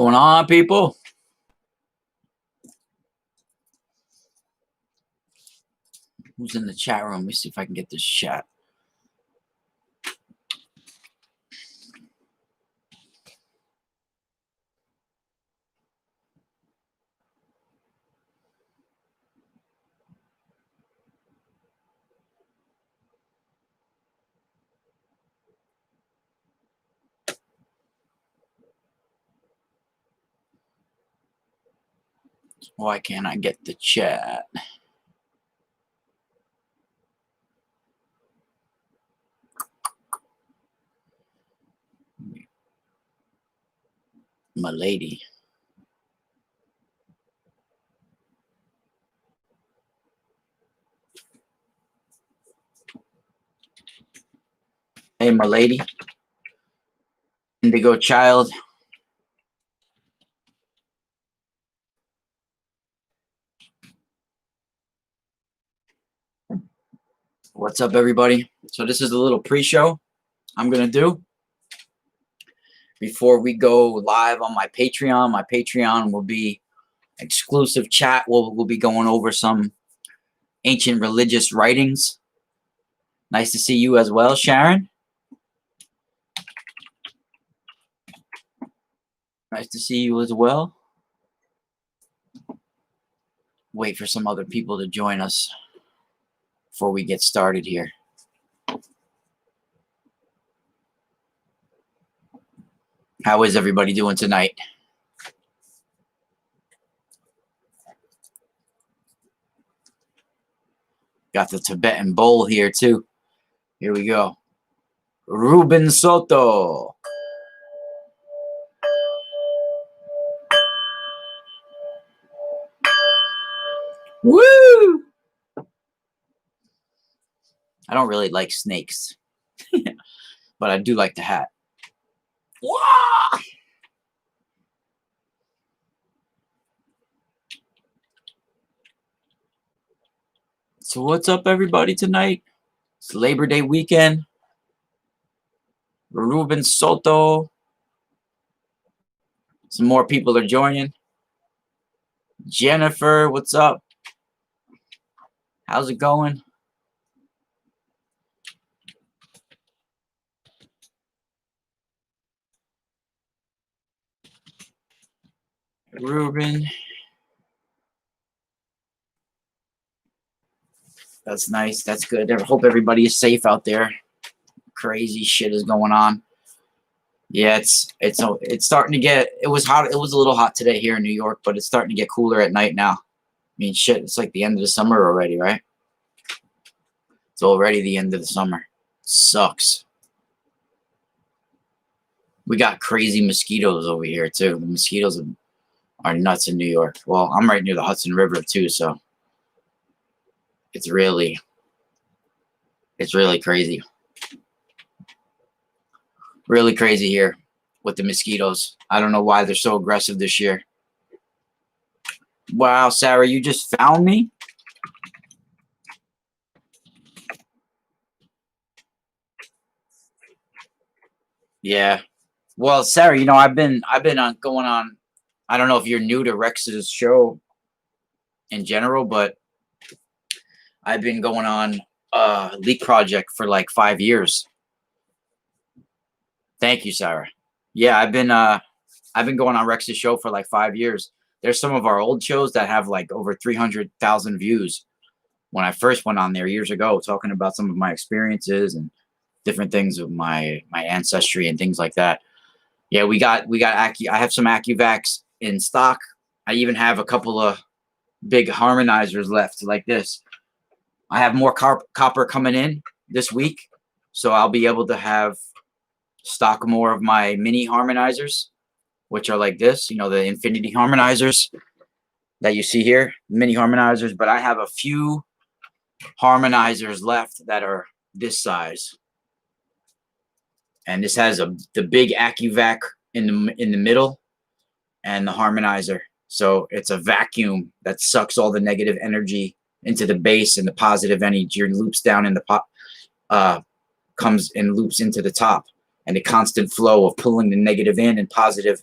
going on, people? Who's in the chat room? Let me see if I can get this chat. Why can't I get the chat? My lady. Hey, my lady. Indigo child. What's up, everybody? So this is a little pre-show I'm going to do before we go live on my Patreon. My Patreon will be exclusive chat. We'll be going over some ancient religious writings. Nice to see you as well, Sharon. Nice to see you as well. Wait for some other people to join us before we get started here. How is everybody doing tonight? Got the Tibetan bowl here too. Here we go. Ruben Soto. Woo! I don't really like snakes, but I do like the hat. Wah! So what's up, everybody, tonight? It's Labor Day weekend. Ruben Soto. Some more people are joining. Jennifer, what's up? How's it going? Ruben. That's nice. That's good. I hope everybody is safe out there. Crazy shit is going on. Yeah, it's starting to get. It was hot. It was a little hot today here in New York, but it's starting to get cooler at night now. I mean, shit, it's like the end of the summer already, right? It's already the end of the summer. Sucks. We got crazy mosquitoes over here too. The mosquitoes are nuts in New York. Well, I'm right near the Hudson River too, so it's really crazy. Really crazy here with the mosquitoes. I don't know why they're so aggressive this year. Wow, Sarah, you just found me? Yeah. Well, Sarah, you know, I've been going on. I don't know if you're new to Rex's show in general, but I've been going on Leak Project for like 5 years. Thank you, Sarah. Yeah, I've been going on Rex's show for like 5 years. There's some of our old shows that have like over 300,000 views. When I first went on there years ago, talking about some of my experiences and different things of my ancestry and things like that. Yeah, we got I have some AccuVax in stock. I even have a couple of big harmonizers left like this. I have more copper coming in this week, so I'll be able to have stock more of my mini harmonizers, which are like this, you know, the infinity harmonizers that you see here, mini harmonizers. But I have a few harmonizers left that are this size, and this has the big AccuVac in the middle and the harmonizer. So it's a vacuum that sucks all the negative energy into the base, and the positive energy loops down in the pot, comes and loops into the top, and the constant flow of pulling the negative in and positive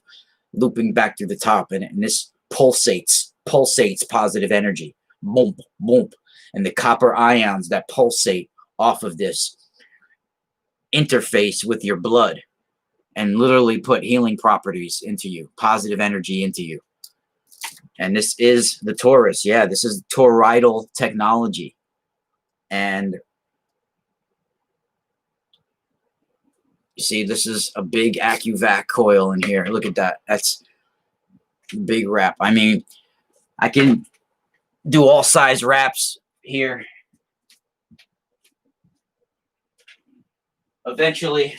looping back through the top, and this pulsates positive energy. Boom, boom. And the copper ions that pulsate off of this interface with your blood and literally put healing properties into you, positive energy into you. And this is the Torus. Yeah, this is toroidal technology. And you see, this is a big AccuVac coil in here. Look at that. That's a big wrap. I mean, I can do all size wraps here. Eventually,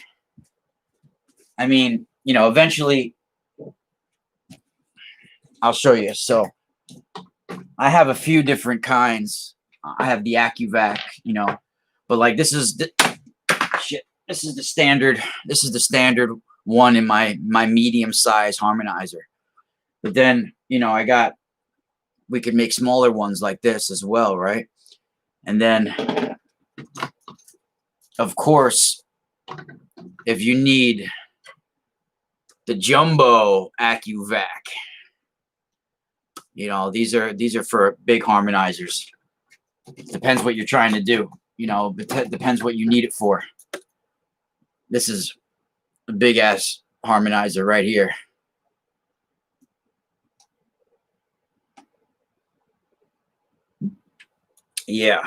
I mean, you know, eventually I'll show you. So I have a few different kinds. I have the AccuVac, you know, but like this is the shit. This is the standard. This is the standard one in my medium size harmonizer. But then, you know, we could make smaller ones like this as well, right? And then, of course, if you need the jumbo AccuVac, you know, these are for big harmonizers. Depends what you're trying to do. You know, depends what you need it for. This is a big ass harmonizer right here. Yeah.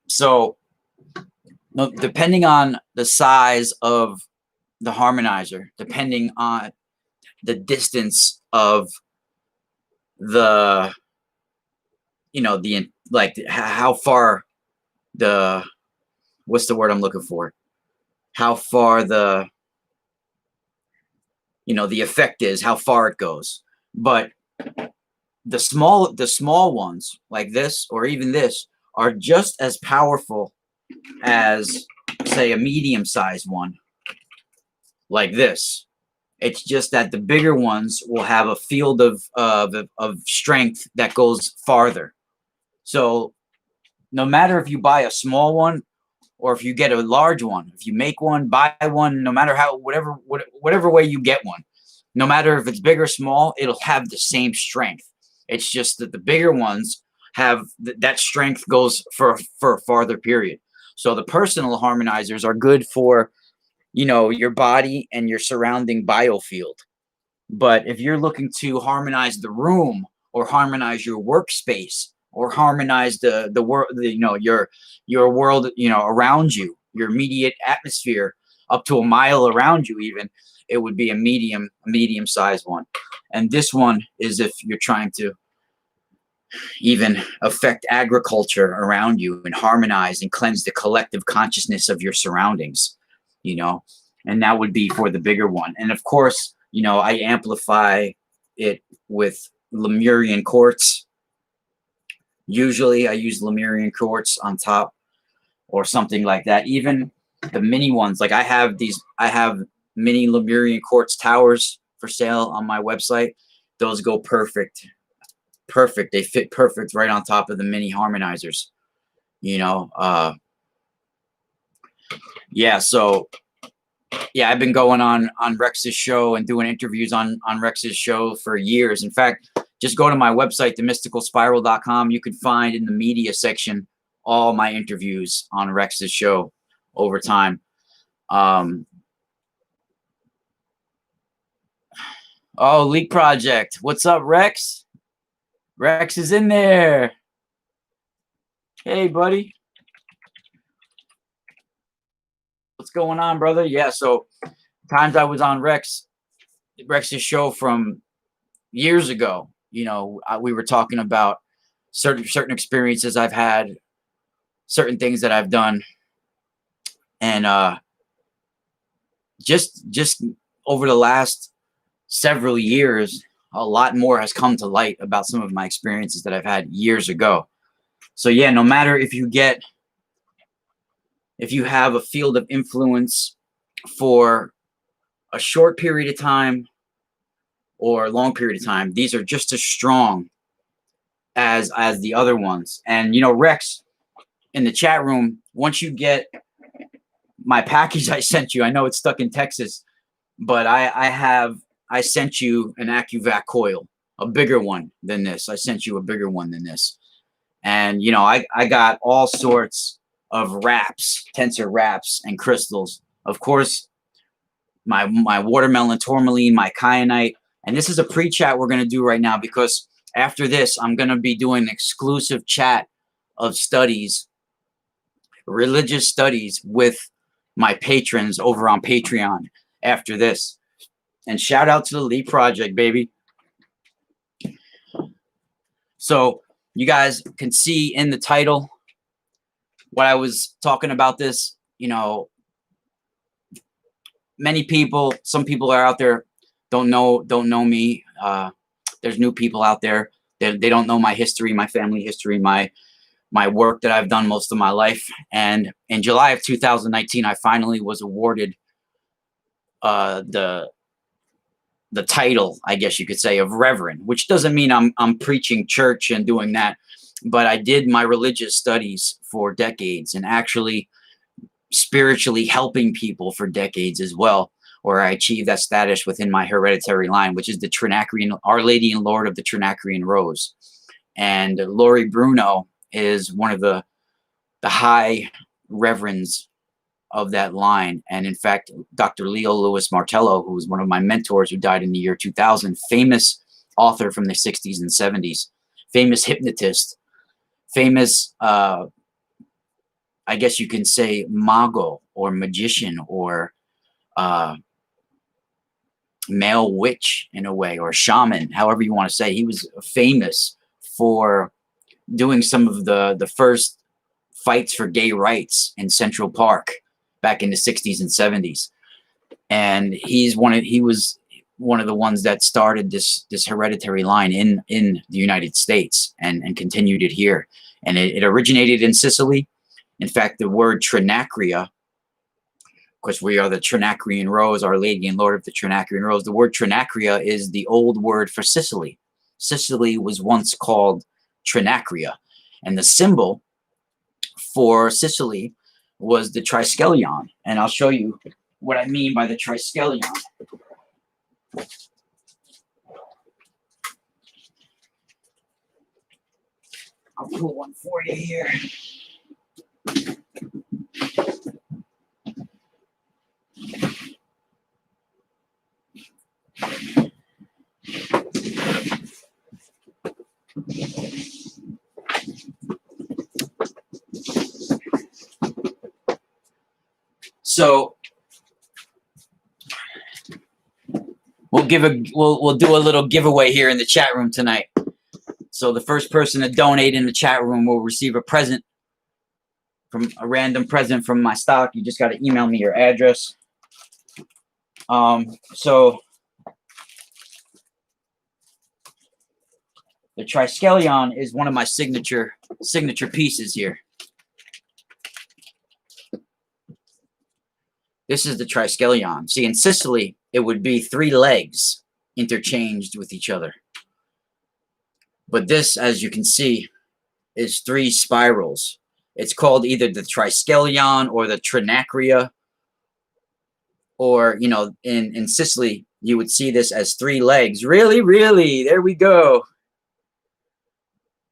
So, depending on the size of the harmonizer, depending on the distance of the, you know, the, like, how far the, what's the word I'm looking for? How far the, you know, the effect is, how far it goes. But the small ones like this, or even this, are just as powerful as, say, a medium-sized one like this. It's just that the bigger ones will have a field of strength that goes farther. So no matter if you buy a small one or if you get a large one, if you make one, buy one, no matter how, whatever way you get one, no matter if it's big or small, it'll have the same strength. It's just that the bigger ones have that strength goes for a farther period. So the personal harmonizers are good for, you know, your body and your surrounding biofield. But if you're looking to harmonize the room or harmonize your workspace or harmonize the world, you know, your world, you know, around you, your immediate atmosphere up to a mile around you, even, it would be a medium sized one. And this one is if you're trying to even affect agriculture around you and harmonize and cleanse the collective consciousness of your surroundings, you know, and that would be for the bigger one. And of course, you know, I amplify it with Lemurian quartz. Usually I use Lemurian quartz on top or something like that. Even the mini ones, like I have mini Lemurian quartz towers for sale on my website. Those go perfect. They fit perfect right on top of the mini harmonizers, you know. Yeah, so yeah, I've been going on Rex's show and doing interviews on Rex's show for years. In fact, just go to my website, themysticalspiral.com. You can find in the media section all my interviews on Rex's show over time. Oh, Leak Project. What's up, Rex? Rex is in there. Hey, buddy. What's going on, brother? Yeah, so times I was on Rex's show from years ago, you know, we were talking about certain experiences I've had, certain things that I've done, and just over the last several years, a lot more has come to light about some of my experiences that I've had years ago. So yeah, no matter if you have a field of influence for a short period of time or a long period of time, these are just as strong as the other ones. And you know, Rex, in the chat room, once you get my package I sent you, I know it's stuck in Texas, but I sent you an AccuVac coil, a bigger one than this. I sent you a bigger one than this. And, you know, I got all sorts of wraps, tensor wraps and crystals. Of course, my watermelon tourmaline, my kyanite. And this is a pre-chat we're going to do right now, because after this, I'm going to be doing an exclusive chat of studies, religious studies, with my patrons over on Patreon after this. And shout out to the Lee Project, baby. So you guys can see in the title what I was talking about this. You know, many people, some people are out there don't know me. There's new people out there that they don't know my history, my family history, my work that I've done most of my life. And in July of 2019, I finally was awarded the title, I guess you could say, of Reverend, which doesn't mean I'm preaching church and doing that, but I did my religious studies for decades, and actually spiritually helping people for decades as well, where I achieved that status within my hereditary line, which is the Trinacrian, Our Lady and Lord of the Trinacrian Rose. And Lori Bruno is one of the high reverends of that line. And in fact, Dr. Leo Lewis Martello, who was one of my mentors, who died in the year 2000, famous author from the 60s and 70s, famous hypnotist, famous, I guess you can say, mago or magician or male witch in a way, or shaman, however you want to say. He was famous for doing some of the first fights for gay rights in Central Park back in the 60s and 70s. And he was one of the ones that started this hereditary line in the United States, and continued it here. And it originated in Sicily. In fact, the word Trinacria, because we are the Trinacrian Rose, Our Lady and Lord of the Trinacrian Rose, the word Trinacria is the old word for Sicily. Sicily was once called Trinacria, and the symbol for Sicily was the triskelion. And I'll show you what I mean by the triskelion. I'll pull one for you here. So we'll do a little giveaway here in the chat room tonight. So the first person to donate in the chat room will receive a present, from a random present from my stock. You just got to email me your address. So the triskelion is one of my signature pieces here. This is the triskelion. See, in Sicily, it would be 3 legs interchanged with each other. But this, as you can see, is 3 spirals. It's called either the triskelion or the trinacria. Or, you know, in Sicily, you would see this as 3 legs. Really, really, there we go.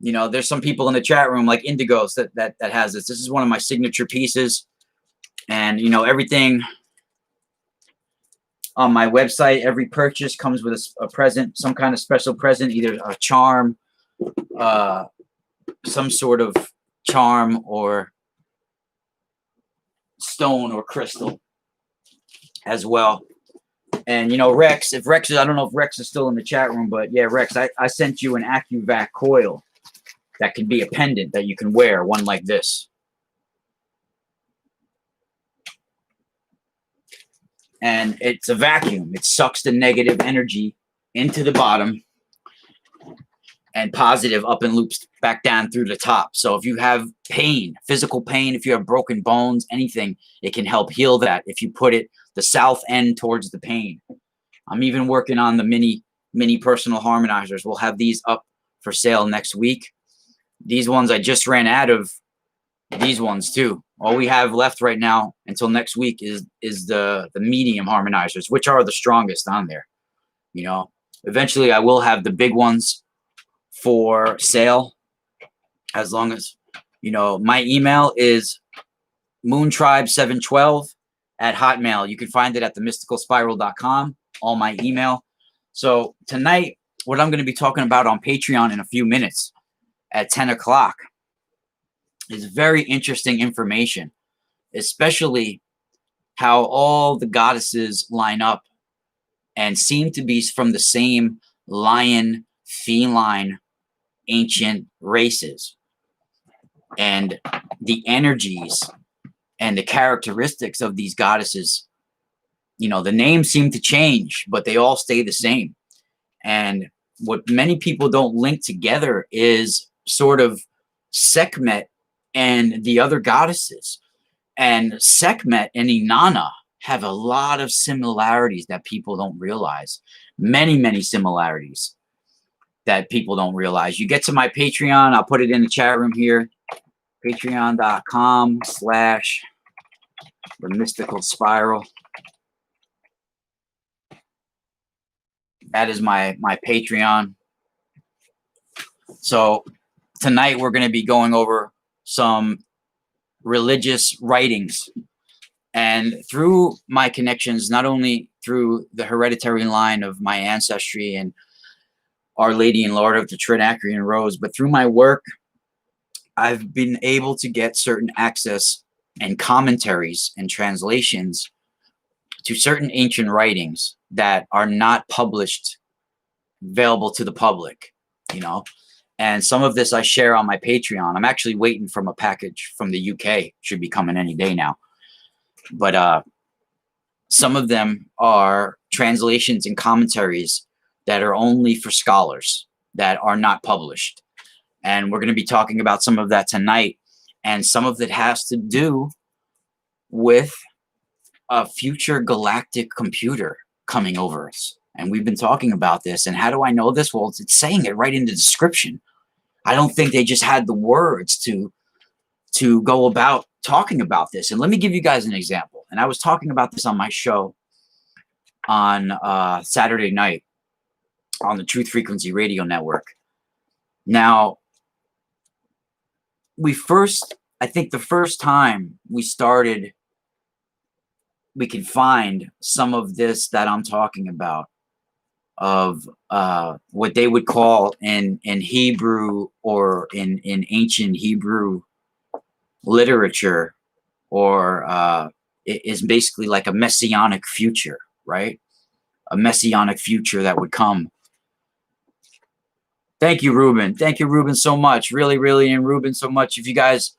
You know, there's some people in the chat room like Indigos that has this. This is one of my signature pieces. And, you know, everything on my website, every purchase comes with a present, some kind of special present, either a charm, some sort of charm or stone or crystal as well. And, you know, Rex, I don't know if Rex is still in the chat room, but yeah, Rex, I sent you an AccuVac coil that can be a pendant that you can wear, one like this. And it's a vacuum. It sucks the negative energy into the bottom and positive up and loops back down through the top. So if you have pain, physical pain, if you have broken bones, anything, it can help heal that if you put it the south end towards the pain. I'm even working on the mini personal harmonizers. We'll have these up for sale next week. These ones, I just ran out of these ones too. All we have left right now until next week is the medium harmonizers, which are the strongest on there. You know, eventually I will have the big ones for sale, as long as, you know, my email is moontribe712@hotmail. You can find it at themysticalspiral.com, all my email. So tonight, what I'm going to be talking about on Patreon in a few minutes at 10 o'clock is very interesting information, especially how all the goddesses line up and seem to be from the same lion, feline, ancient races. And the energies and the characteristics of these goddesses, you know, the names seem to change, but they all stay the same. And what many people don't link together is sort of Sekhmet and the other goddesses. And Sekhmet and Inanna have a lot of similarities that people don't realize. Many, many similarities that people don't realize. You get to my Patreon, I'll put it in the chat room here. Patreon.com/The Mystical Spiral. That is my Patreon. So tonight we're going to be going over some religious writings. And through my connections, not only through the hereditary line of my ancestry and Our Lady and Lord of the Trinacrian Rose, but through my work, I've been able to get certain access and commentaries and translations to certain ancient writings that are not published, available to the public, you know. And some of this I share on my Patreon. I'm actually waiting from a package from the UK. Should be coming any day now. But some of them are translations and commentaries that are only for scholars, that are not published. And we're going to be talking about some of that tonight. And some of it has to do with a future galactic computer coming over us. And we've been talking about this. And how do I know this? Well, it's saying it right in the description. I don't think they just had the words to go about talking about this. And let me give you guys an example. And I was talking about this on my show on Saturday night on the Truth Frequency Radio Network. Now, I think the first time we could find some of this that I'm talking about, of what they would call in Hebrew, or in ancient Hebrew literature, or it is basically like a messianic future, right? A messianic future that would come. Thank you, Ruben. Thank you, Ruben, so much. Really, really, and Ruben, so much. If you guys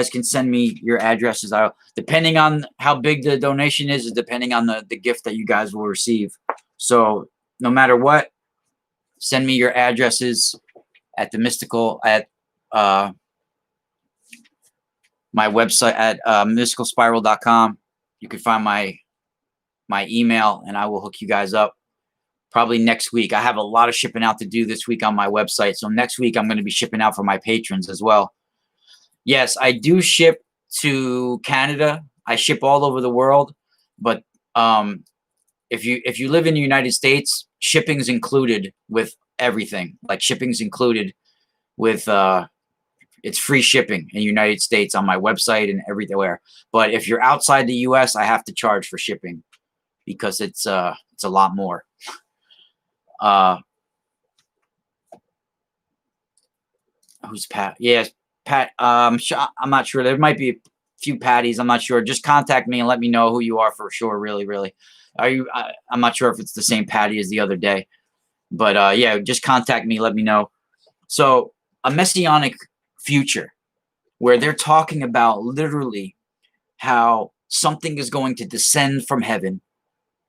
can send me your addresses. Depending on how big the donation is depending on the gift that you guys will receive. So no matter what, send me your addresses at my website at mysticalspiral.com. You can find my email, and I will hook you guys up probably next week. I have a lot of shipping out to do this week on my website. So next week I'm going to be shipping out for my patrons as well. Yes, I do ship to Canada. I ship all over the world, but if you live in the United States, shipping's included with everything. Like, shipping's included with it's free shipping in the United States on my website and everywhere. But if you're outside the US, I have to charge for shipping because it's a lot more. Who's Pat? Yes, Pat. I'm not sure. There might be a few Patties. I'm not sure. Just contact me and let me know who you are for sure. Really, really. I'm not sure if it's the same Patty as the other day, but yeah, just contact me. Let me know. So, a messianic future where they're talking about literally how something is going to descend from heaven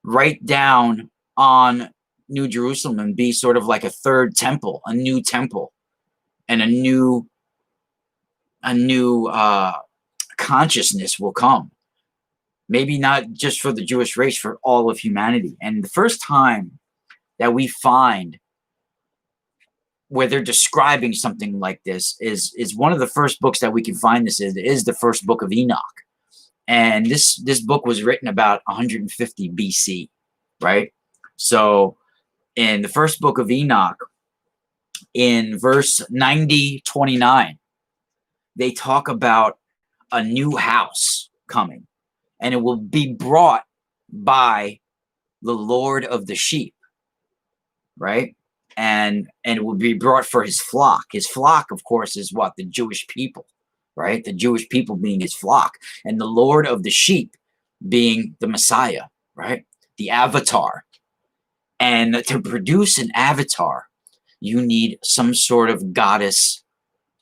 right down on New Jerusalem and be sort of like a third temple, a new temple, and a new consciousness will come. Maybe not just for the Jewish race, for all of humanity. And the first time that we find where they're describing something like this is one of the first books that we can find this in is the first book of Enoch. And this book was written about 150 BC, right? So in the first book of Enoch, in verse 90:29, they talk about a new house coming, and it will be brought by the Lord of the sheep, right? And it will be brought for his flock. His flock, of course, is what? The Jewish people, right? The Jewish people being his flock, and the Lord of the sheep being the Messiah, right? The avatar. And to produce an avatar, you need some sort of goddess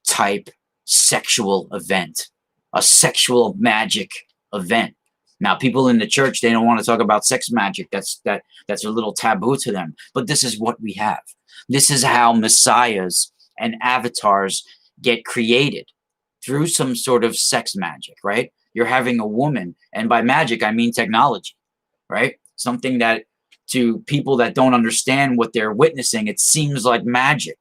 type sexual event, a sexual magic event. Now, people in the church, they don't want to talk about sex magic. That's a little taboo to them. But this is what we have. This is how messiahs and avatars get created, through some sort of sex magic, right? You're having a woman, and by magic, I mean technology, right? Something that to people that don't understand what they're witnessing, it seems like magic,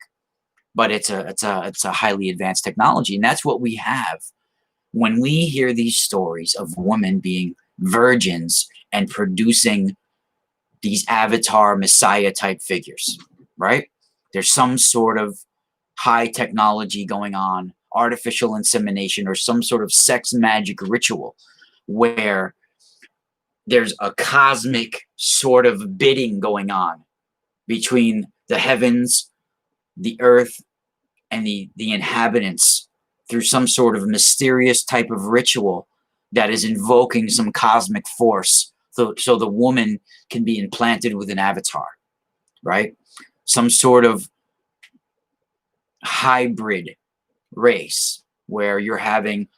but it's a highly advanced technology. And that's what we have when we hear these stories of women being virgins and producing these avatar messiah type figures, right? There's some sort of high technology going on, artificial insemination, or some sort of sex magic ritual where there's a cosmic sort of bidding going on between the heavens, the earth, and the inhabitants through some sort of mysterious type of ritual that is invoking some cosmic force, so the woman can be implanted with an avatar, right? Some sort of hybrid race where you're having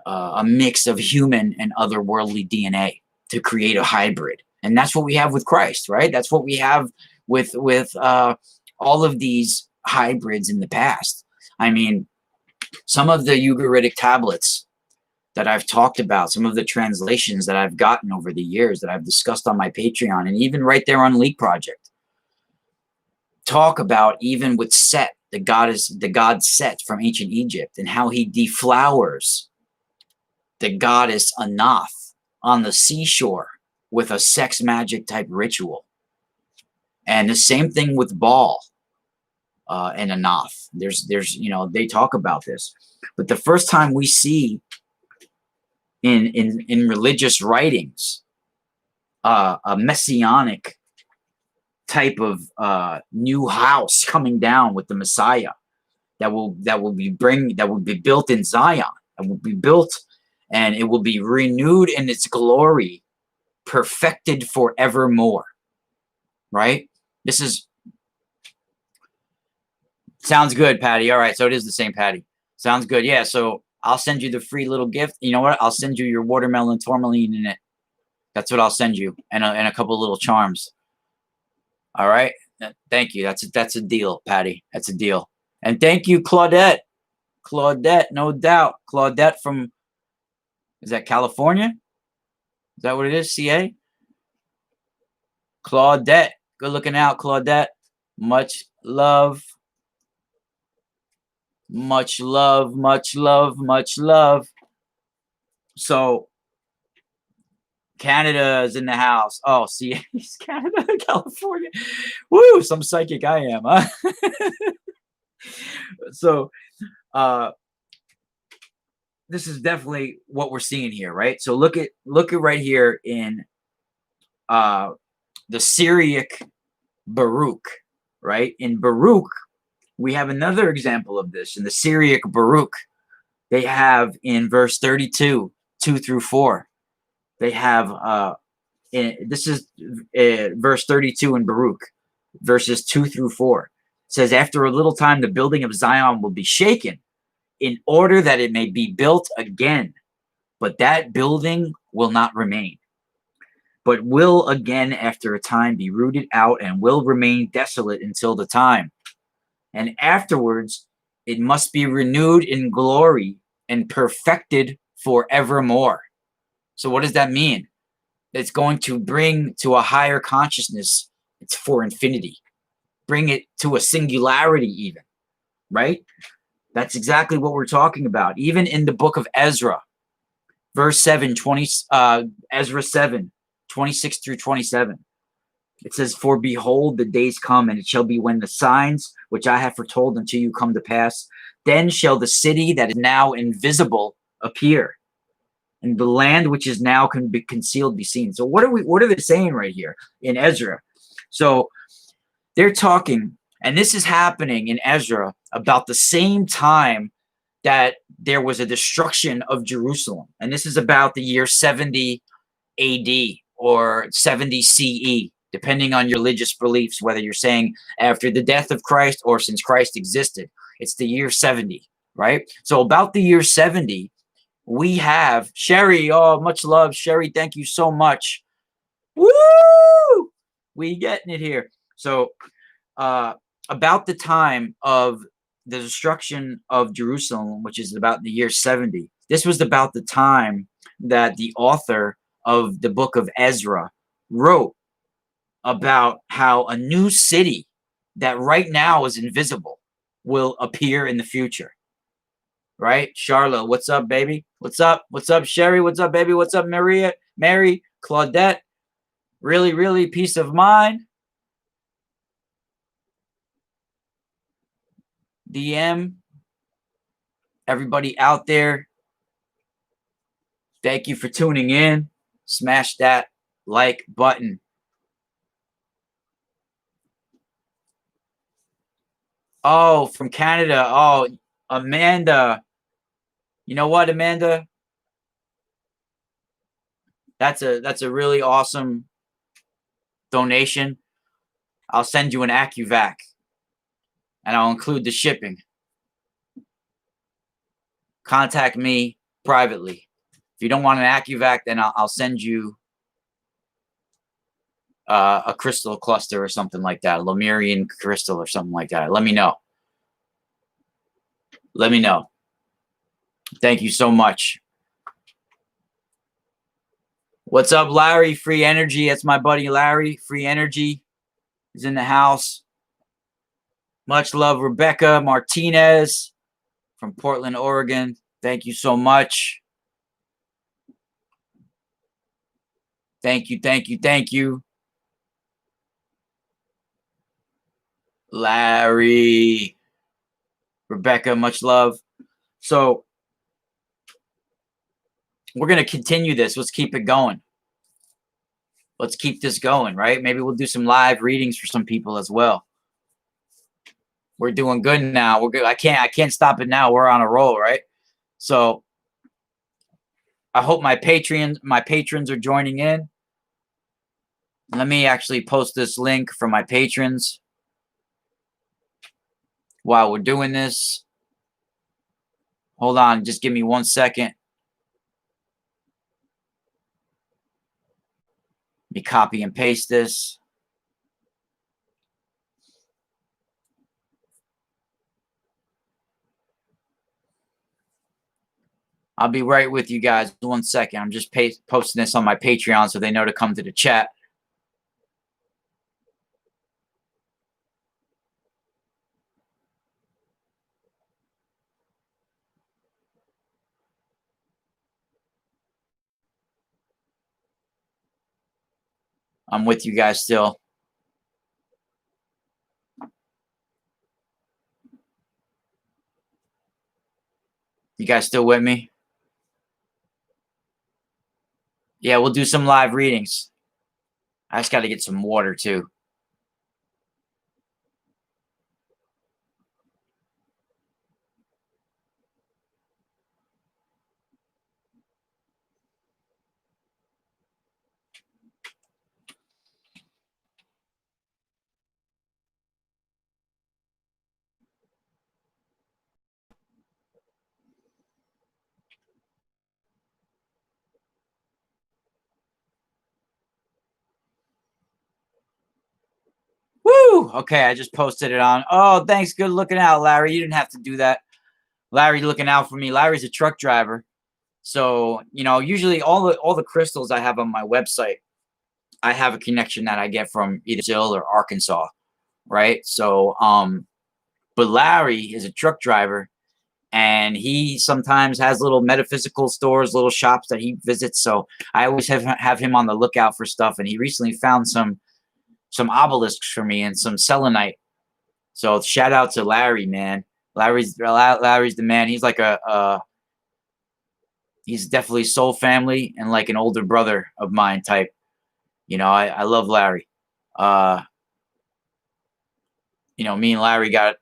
a mix of human and otherworldly DNA to create a hybrid. And that's what we have with Christ, right? That's what we have with all of these hybrids in the past. I mean, some of the Ugaritic tablets that I've talked about, some of the translations that I've gotten over the years that I've discussed on my Patreon, and even right there on Leak Project, talk about even with Set, the god Set from ancient Egypt, and how he deflowers the goddess Anath on the seashore with a sex magic type ritual. And the same thing with Baal and Anath. There's they talk about this. But the first time we see in religious writings a messianic type of new house coming down with the Messiah that will be built in Zion, and will be built, and it will be renewed in its glory, perfected forevermore. Right? This is sounds good, Patty. All right, so it is the same Patty. Sounds good. Yeah, so I'll send you the free little gift. You know what? I'll send you your watermelon tourmaline in it. That's what I'll send you, and a couple little charms. All right. Thank you. That's a deal, Patty. That's a deal. And thank you, Claudette. Claudette, no doubt. Claudette from, is that California? Is that what it is? CA? Claudette. Good looking out, Claudette. Much love. Much love, much love, much love. So Canada is in the house. Oh, see, Canada, California. Woo, some psychic I am, huh? So this is definitely what we're seeing here, right? So look at right here in the Syriac Baruch, right? In Baruch, we have another example of this. In the Syriac Baruch, they have in verse 32, 2 through 4, they have, this is verse 32 in Baruch, verses 2 through 4. It says, after a little time, the building of Zion will be shaken in order that it may be built again. But that building will not remain, but will again after a time be rooted out and will remain desolate until the time. And afterwards, it must be renewed in glory and perfected forevermore. So what does that mean? It's going to bring to a higher consciousness. It's for infinity. bring it to a singularity even, right? That's exactly what we're talking about. Even in the book of Ezra, verse 7, Ezra 7, 26 through 27. It says, "For behold, the days come, and it shall be when the signs which I have foretold unto you come to pass, then shall the city that is now invisible appear, and the land which is now can be concealed be seen." So what are they saying right here in Ezra? So they're talking, and this is happening in Ezra about the same time that there was a destruction of Jerusalem. And this is about the year 70 AD or 70 CE, depending on your religious beliefs, whether you're saying after the death of Christ or since Christ existed. It's the year 70, right? So about the year 70, we have Sherry. Oh, much love, Sherry. Thank you so much. Woo! We getting it here. So about the time of the destruction of Jerusalem, which is about the year 70, this was about the time that the author of the book of Ezra wrote about how a new city that right now is invisible will appear in the future. Right? Charlotte, what's up, baby? What's up? What's up, Sherry? What's up, baby? What's up, Maria? Mary? Claudette? Really, really, peace of mind. DM, everybody out there, thank you for tuning in. Smash that like button. Oh, from Canada. Oh, Amanda. You know what, Amanda? That's a really awesome donation. I'll send you an AccuVac, and I'll include the shipping. Contact me privately. If you don't want an AccuVac, then I'll send you a crystal cluster or something like that, a Lemurian crystal or something like that. Let me know. Let me know. Thank you so much. What's up, Larry? Free Energy. That's my buddy Larry. Free Energy is in the house. Much love, Rebecca Martinez from Portland, Oregon. Thank you so much. Thank you, thank you, thank you. Larry. Rebecca, much love. So we're going to continue this. Let's keep it going. Let's keep this going, right? Maybe we'll do some live readings for some people as well. We're doing good now. We're good. I can't stop it now. We're on a roll, right? So I hope my patrons are joining in. Let me actually post this link for my patrons while we're doing this. Hold on, just give me 1 second. Let me copy and paste this. I'll be right with you guys. 1 second. I'm just posting this on my Patreon so they know to come to the chat. I'm with you guys still. You guys still with me? Yeah, we'll do some live readings. I just got to get some water too. Woo! Okay, I just posted it on. Oh, thanks. Good looking out, Larry. You didn't have to do that. Larry looking out for me. Larry's a truck driver. So, you know, usually all the crystals I have on my website, I have a connection that I get from either Brazil or Arkansas, right? So, but Larry is a truck driver, and he sometimes has little metaphysical stores, little shops that he visits. So I always have him on the lookout for stuff. And he recently found some obelisks for me and some selenite. So shout out to Larry, man. Larry's the man. He's like he's definitely soul family and like an older brother of mine type. You know, I love Larry. You know, me and Larry got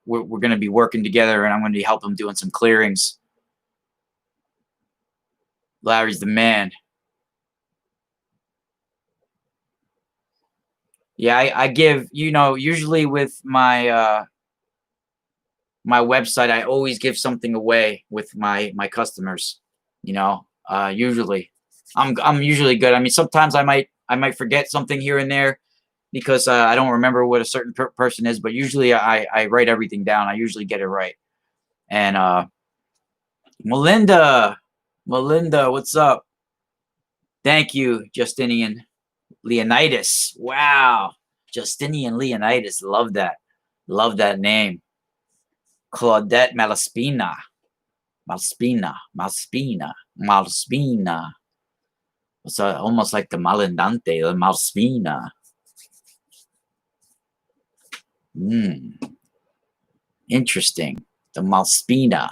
we're going to be working together, and I'm going to help him doing some clearings. Larry's the man. Yeah, I give, you know, usually with my my website, I always give something away with my customers. You know, usually I'm usually good. I mean, sometimes I might forget something here and there because I don't remember what a certain person is, but usually I write everything down. I usually get it right. And Melinda, what's up? Thank you, Justinian Leonidas. Wow, Justinian Leonidas. Love that. Love that name. Claudette Malaspina. Malspina. It's almost like the Malandante, the Malspina. Interesting. The Malspina.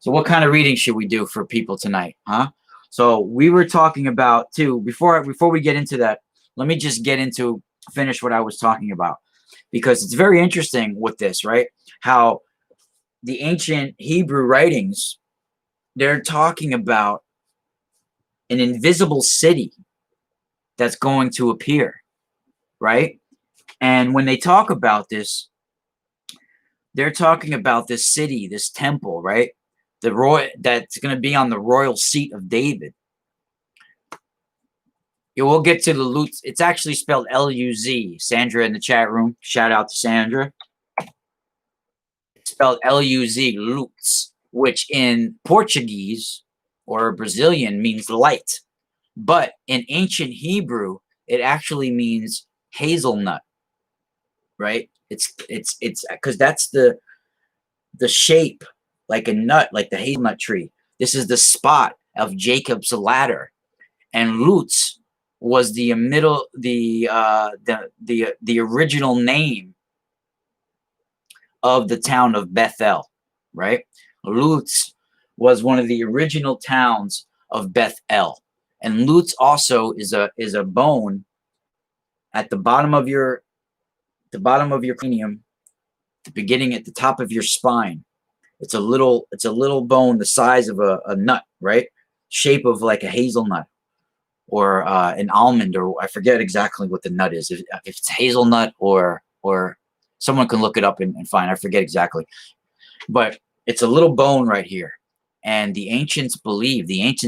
So what kind of reading should we do for people tonight, huh? So we were talking about too, before we get into that, let me just finish what I was talking about, because it's very interesting with this, right? How the ancient Hebrew writings, they're talking about an invisible city that's going to appear, right? And when they talk about this, they're talking about this city, this temple, right? That's going to be on the royal seat of David. We'll get to the Lutz. It's actually spelled L-U-Z. Sandra in the chat room. Shout out to Sandra. It's spelled L-U-Z, Lutz, which in Portuguese or Brazilian means light. But in ancient Hebrew, it actually means hazelnut, right? It's because that's the shape, like a nut, like the hazelnut tree. This is the spot of Jacob's ladder, and Lutz was the original name of the town of Bethel, right? Lutz was one of the original towns of Bethel, and Lutz also is a bone at the bottom of your cranium, beginning at the top of your spine. It's a little bone the size of a nut, right? Shape of like a hazelnut or an almond, or I forget exactly what the nut is. If it's hazelnut or someone can look it up and find. I forget exactly, but it's a little bone right here. And the ancient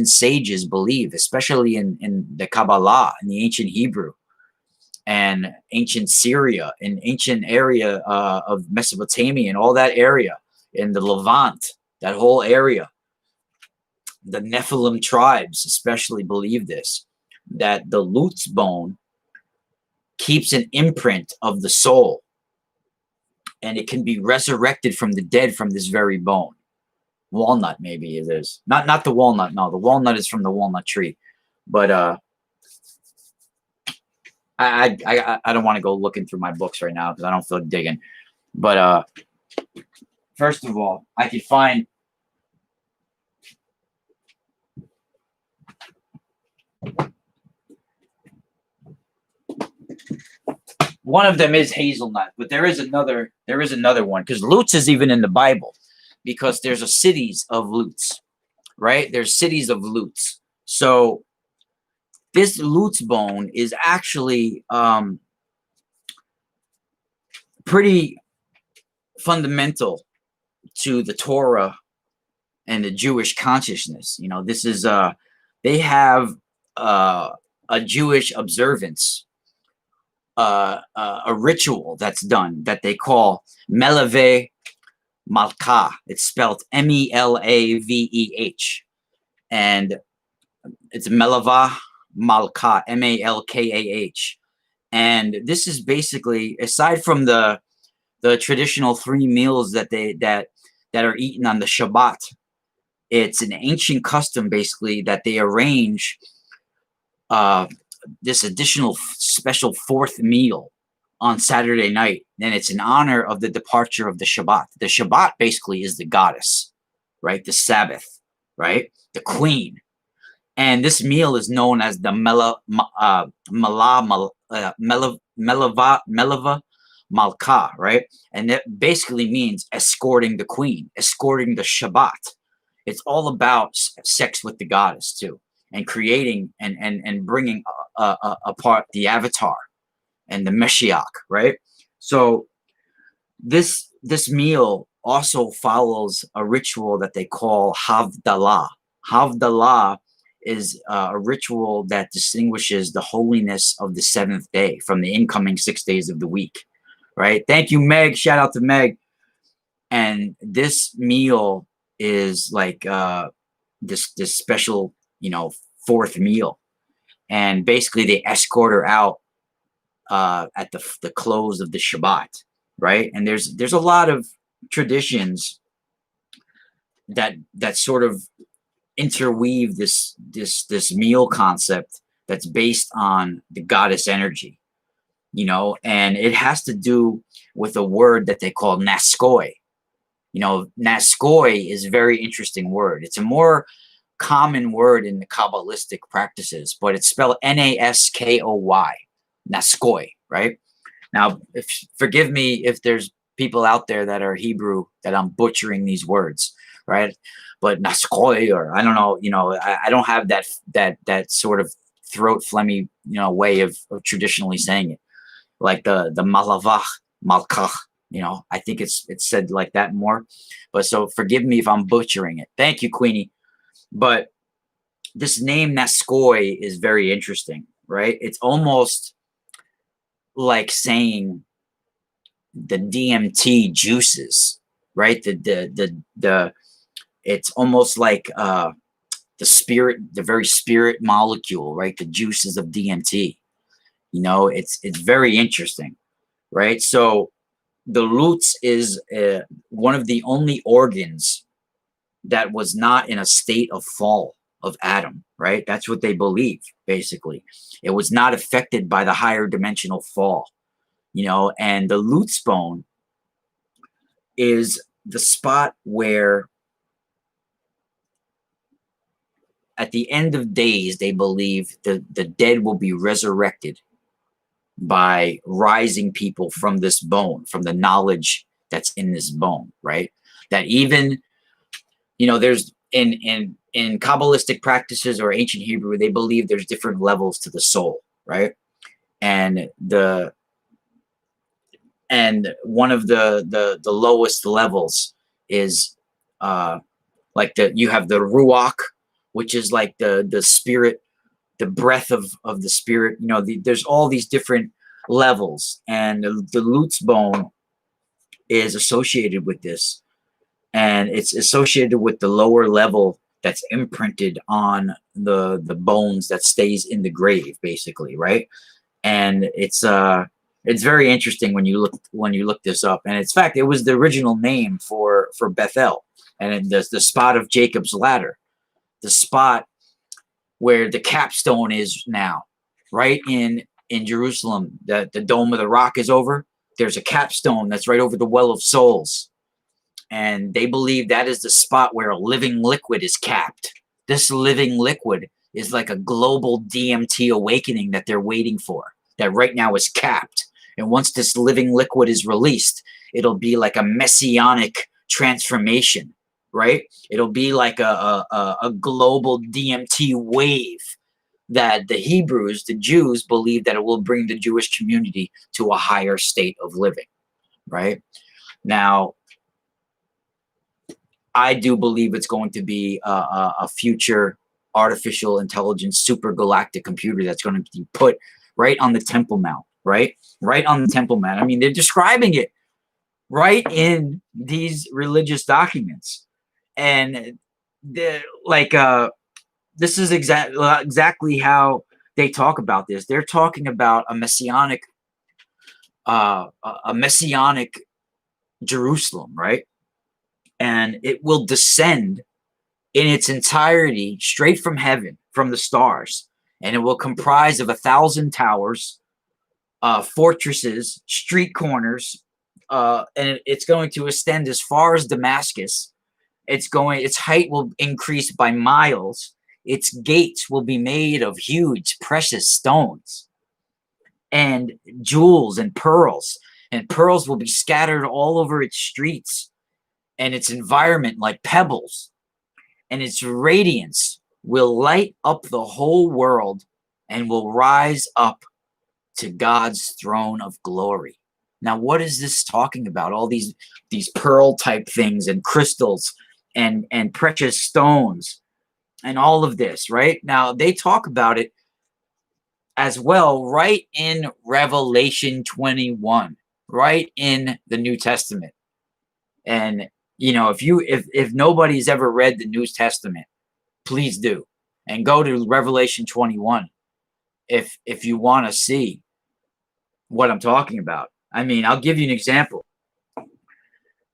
sages believe, especially in the Kabbalah, in the ancient Hebrew, and ancient Syria, and ancient area of Mesopotamia, and all that area, in the Levant, that whole area. The Nephilim tribes especially believe this, that the Lutz bone keeps an imprint of the soul, and it can be resurrected from the dead from this very bone. Walnut, maybe it is. Not the walnut. No, the walnut is from the walnut tree. But I don't want to go looking through my books right now because I don't feel like digging. But first of all, I could find one of them is hazelnut, but there is another one, because Lutz is even in the Bible, because there's a cities of Lutz, right? There's cities of Lutz. So this Lutz bone is actually pretty fundamental to the Torah and the Jewish consciousness. You know, this is they have a Jewish observance, a ritual that's done that they call Melave Malkah. It's spelled Melaveh, and it's Melava Malkah, Malkah, And this is basically, aside from the traditional 3 meals that are eaten on the Shabbat, it's an ancient custom basically that they arrange uh, this additional special fourth meal on Saturday night, and it's in honor of the departure of the Shabbat. The Shabbat basically is the goddess, right? The Sabbath, right? The queen. And this meal is known as the Melava Malka, right? And that basically means escorting the queen, escorting the Shabbat. It's all about sex with the goddess too, and creating and bringing apart the avatar and the Meshiach, right? So this meal also follows a ritual that they call Havdalah. Havdalah is a ritual that distinguishes the holiness of the seventh day from the incoming 6 days of the week, right? Thank you, Meg. Shout out to Meg. And this meal is like this special, fourth meal. And basically they escort her out at the close of the Shabbat, right? And there's a lot of traditions that sort of interweave this meal concept that's based on the goddess energy, and it has to do with a word that they call naskoi. Naskoi is a very interesting word. It's a more common word in the Kabbalistic practices, but it's spelled Naskoi, naskoi, right? Now, forgive me if there's people out there that are Hebrew that I'm butchering these words, right? But naskoi, or I don't know, I don't have that sort of throat phlegmy, way of traditionally saying it, like the malavach, malkach. I think it's said like that more. But so forgive me if I'm butchering it. Thank you, Queenie. But this name naskoi is very interesting, right? It's almost like saying the DMT juices, right? The it's almost like the very spirit molecule, right? The juices of DMT. It's very interesting, right? So the lutz is one of the only organs that was not in a state of fall of Adam, right? That's what they believe, basically. It was not affected by the higher dimensional fall, and the lutz bone is the spot where at the end of days, they believe the dead will be resurrected by rising people from this bone, from the knowledge that's in this bone, right? That even, there's in Kabbalistic practices or ancient Hebrew, they believe there's different levels to the soul, right? And one of the lowest levels is like you have the ruach, which is like the spirit, the breath of the spirit. There's all these different levels, and the lutz bone is associated with this, and it's associated with the lower level that's imprinted on the bones that stays in the grave, basically, right? And it's very interesting when you look this up. And in fact, it was the original name for Bethel, and the spot of Jacob's ladder, the spot where the capstone is now, right in Jerusalem. The Dome of the Rock is over. There's a capstone that's right over the Well of Souls. And they believe that is the spot where a living liquid is capped. This living liquid is like a global DMT awakening that they're waiting for, that right now is capped. And once this living liquid is released, it'll be like a messianic transformation, right? It'll be like a global DMT wave that the Hebrews, the Jews, believe that it will bring the Jewish community to a higher state of living, right? Now, I do believe it's going to be a future artificial intelligence super galactic computer that's going to be put right on the Temple Mount, right? Right on the Temple Mount. I mean, they're describing it right in these religious documents. And this is exactly how they talk about this. They're talking about a messianic Jerusalem, right? And it will descend in its entirety straight from heaven, from the stars, and it will comprise of 1,000 towers, fortresses, street corners, and it's going to extend as far as Damascus. Its height will increase by miles. Its gates will be made of huge, precious stones and jewels and pearls will be scattered all over its streets and its environment like pebbles, and its radiance will light up the whole world and will rise up to God's throne of glory. Now, what is this talking about? All these pearl type things and crystals and precious stones and all of this, right? Now, they talk about it as well right in Revelation 21, right in the New Testament. And if nobody's ever read the New Testament, please do, and go to Revelation 21 if you want to see what I'm talking about. I mean, I'll give you an example.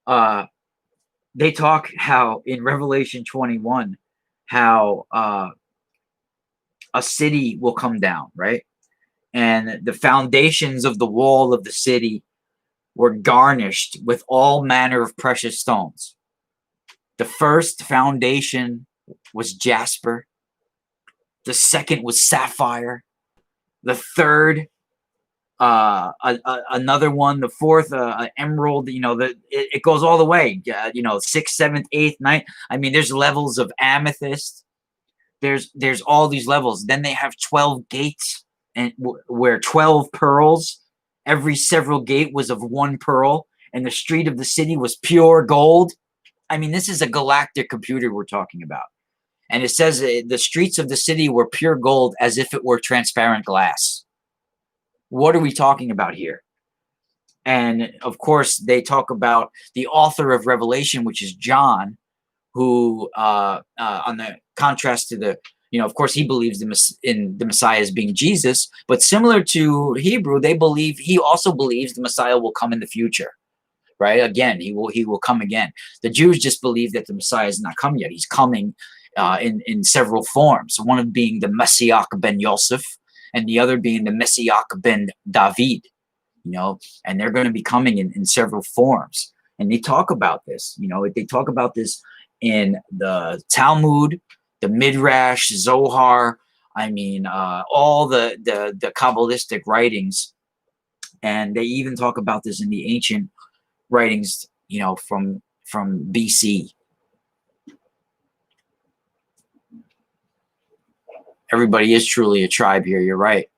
They talk how in Revelation 21 how a city will come down, right? And the foundations of the wall of the city were garnished with all manner of precious stones. The first foundation was jasper. The second was sapphire. The third, another one. The fourth, emerald. It goes all the way. Sixth, seventh, eighth, ninth. I mean, there's levels of amethyst. There's all these levels. Then they have 12 gates, and where 12 pearls. Every several gate was of one pearl, and the street of the city was pure gold. I mean, this is a galactic computer we're talking about. And it says the streets of the city were pure gold as if it were transparent glass. What are we talking about here? And of course, they talk about the author of Revelation, which is John, who, on the contrast to the, of course, he believes in the Messiah as being Jesus, but similar to Hebrew, he also believes the Messiah will come in the future, right? Again, he will come again. The Jews just believe that the Messiah has not come yet. He's coming in several forms, one of being the Messiah ben Yosef, and the other being the Messiah ben David, and they're going to be coming in several forms. And they talk about this, they talk about this in the Talmud, the Midrash, Zohar, I mean, all the Kabbalistic writings. And they even talk about this in the ancient writings, from BC. Everybody is truly a tribe here. You're right.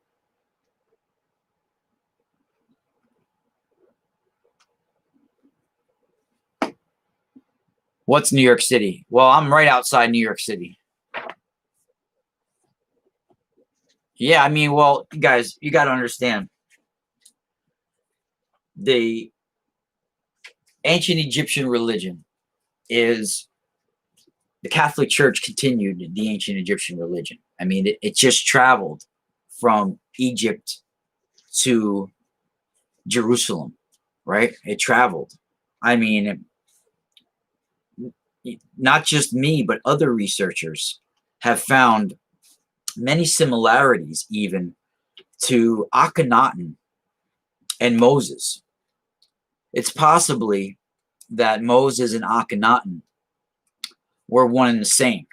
What's New York City? Well, I'm right outside New York City. Yeah, I mean, well, guys, you got to understand. The ancient Egyptian religion is the Catholic Church continued the ancient Egyptian religion. I mean, it just traveled from Egypt to Jerusalem, right? It traveled. I mean, not just me, but other researchers have found many similarities even to Akhenaten and Moses. It's possibly that Moses and Akhenaten were one and the same.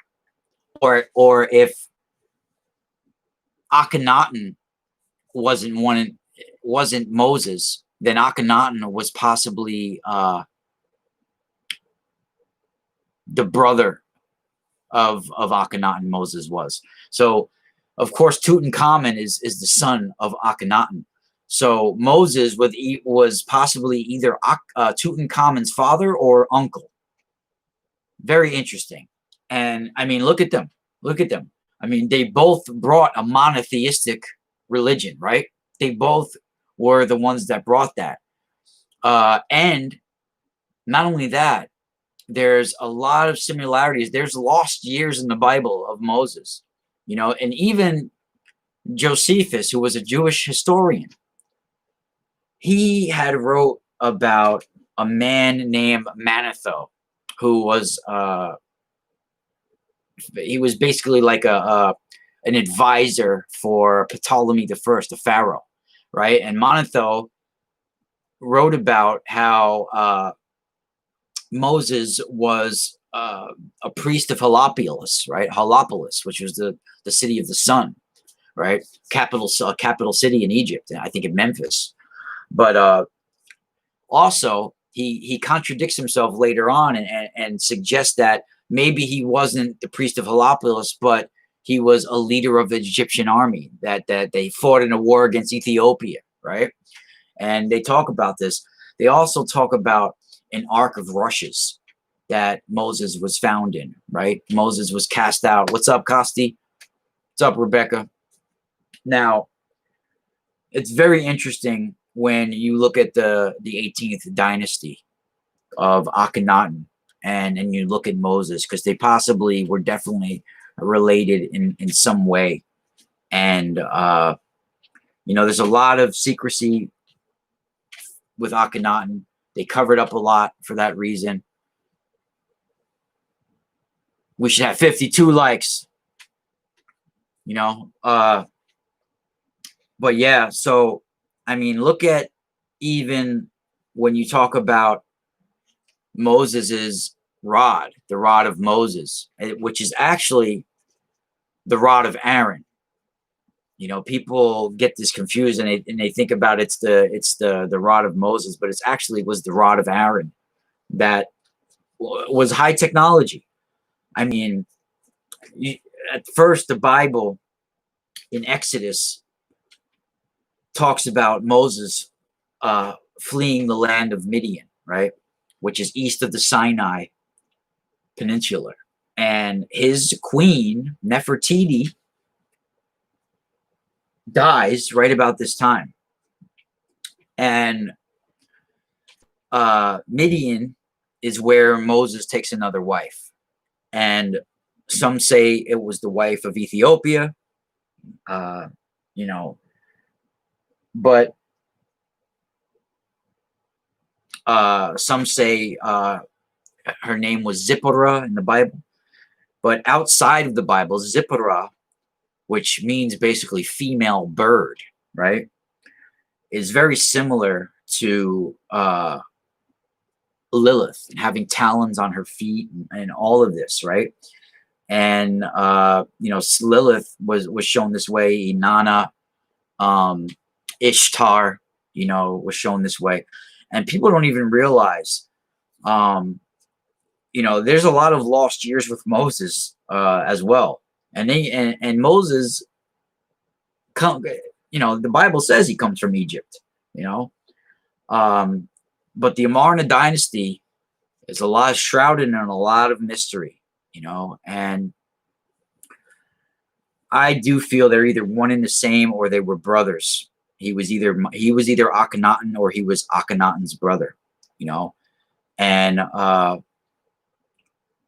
Or if Akhenaten wasn't Moses, then Akhenaten was possibly the brother of Akhenaten. Moses was. So, of course, Tutankhamun is the son of Akhenaten. So Moses was possibly either Tutankhamun's father or uncle. Very interesting. And I mean, look at them. Look at them. I mean, they both brought a monotheistic religion, right? They both were the ones that brought that. And not only that, there's a lot of similarities. There's lost years in the Bible of Moses, and even Josephus, who was a Jewish historian, he had wrote about a man named Manetho, who was he was basically like a an advisor for Ptolemy the First, the pharaoh, right? And Manetho wrote about how Moses was a priest of Heliopolis, right? Heliopolis, which was the city of the sun, right? Capital city in Egypt, I think in Memphis. But also, he contradicts himself later on and suggests that maybe he wasn't the priest of Heliopolis, but he was a leader of the Egyptian army that they fought in a war against Ethiopia, right? And they talk about this. They also talk about an ark of rushes that Moses was found in, right? Moses was cast out. What's up, Costi? What's up, Rebecca? Now, it's very interesting when you look at the 18th dynasty of Akhenaten and you look at Moses, because they possibly were definitely related in some way. And, there's a lot of secrecy with Akhenaten. They covered up a lot for that reason. We should have 52 likes, but yeah, so I mean, look at even when you talk about Moses's rod, the rod of Moses, which is actually the rod of Aaron. People get this confused and they think about it's the rod of Moses, but it's actually was the rod of Aaron that was high technology. I mean, at first the Bible in Exodus talks about Moses fleeing the land of Midian, right, which is east of the Sinai Peninsula, and his queen Nefertiti dies right about this time, and Midian is where Moses takes another wife, and some say it was the wife of Ethiopia, but some say her name was Zipporah in the Bible. But outside of the Bible, Zipporah, which means basically female bird, right, is very similar to Lilith, having talons on her feet and all of this, right? And Lilith was shown this way. Inanna, Ishtar, was shown this way, and people don't even realize, there's a lot of lost years with Moses as well, and Moses the Bible says he comes from Egypt, but the Amarna dynasty is a lot shrouded in a lot of mystery, and I do feel they're either one and the same or they were brothers. He was either Akhenaten or he was Akhenaten's brother, and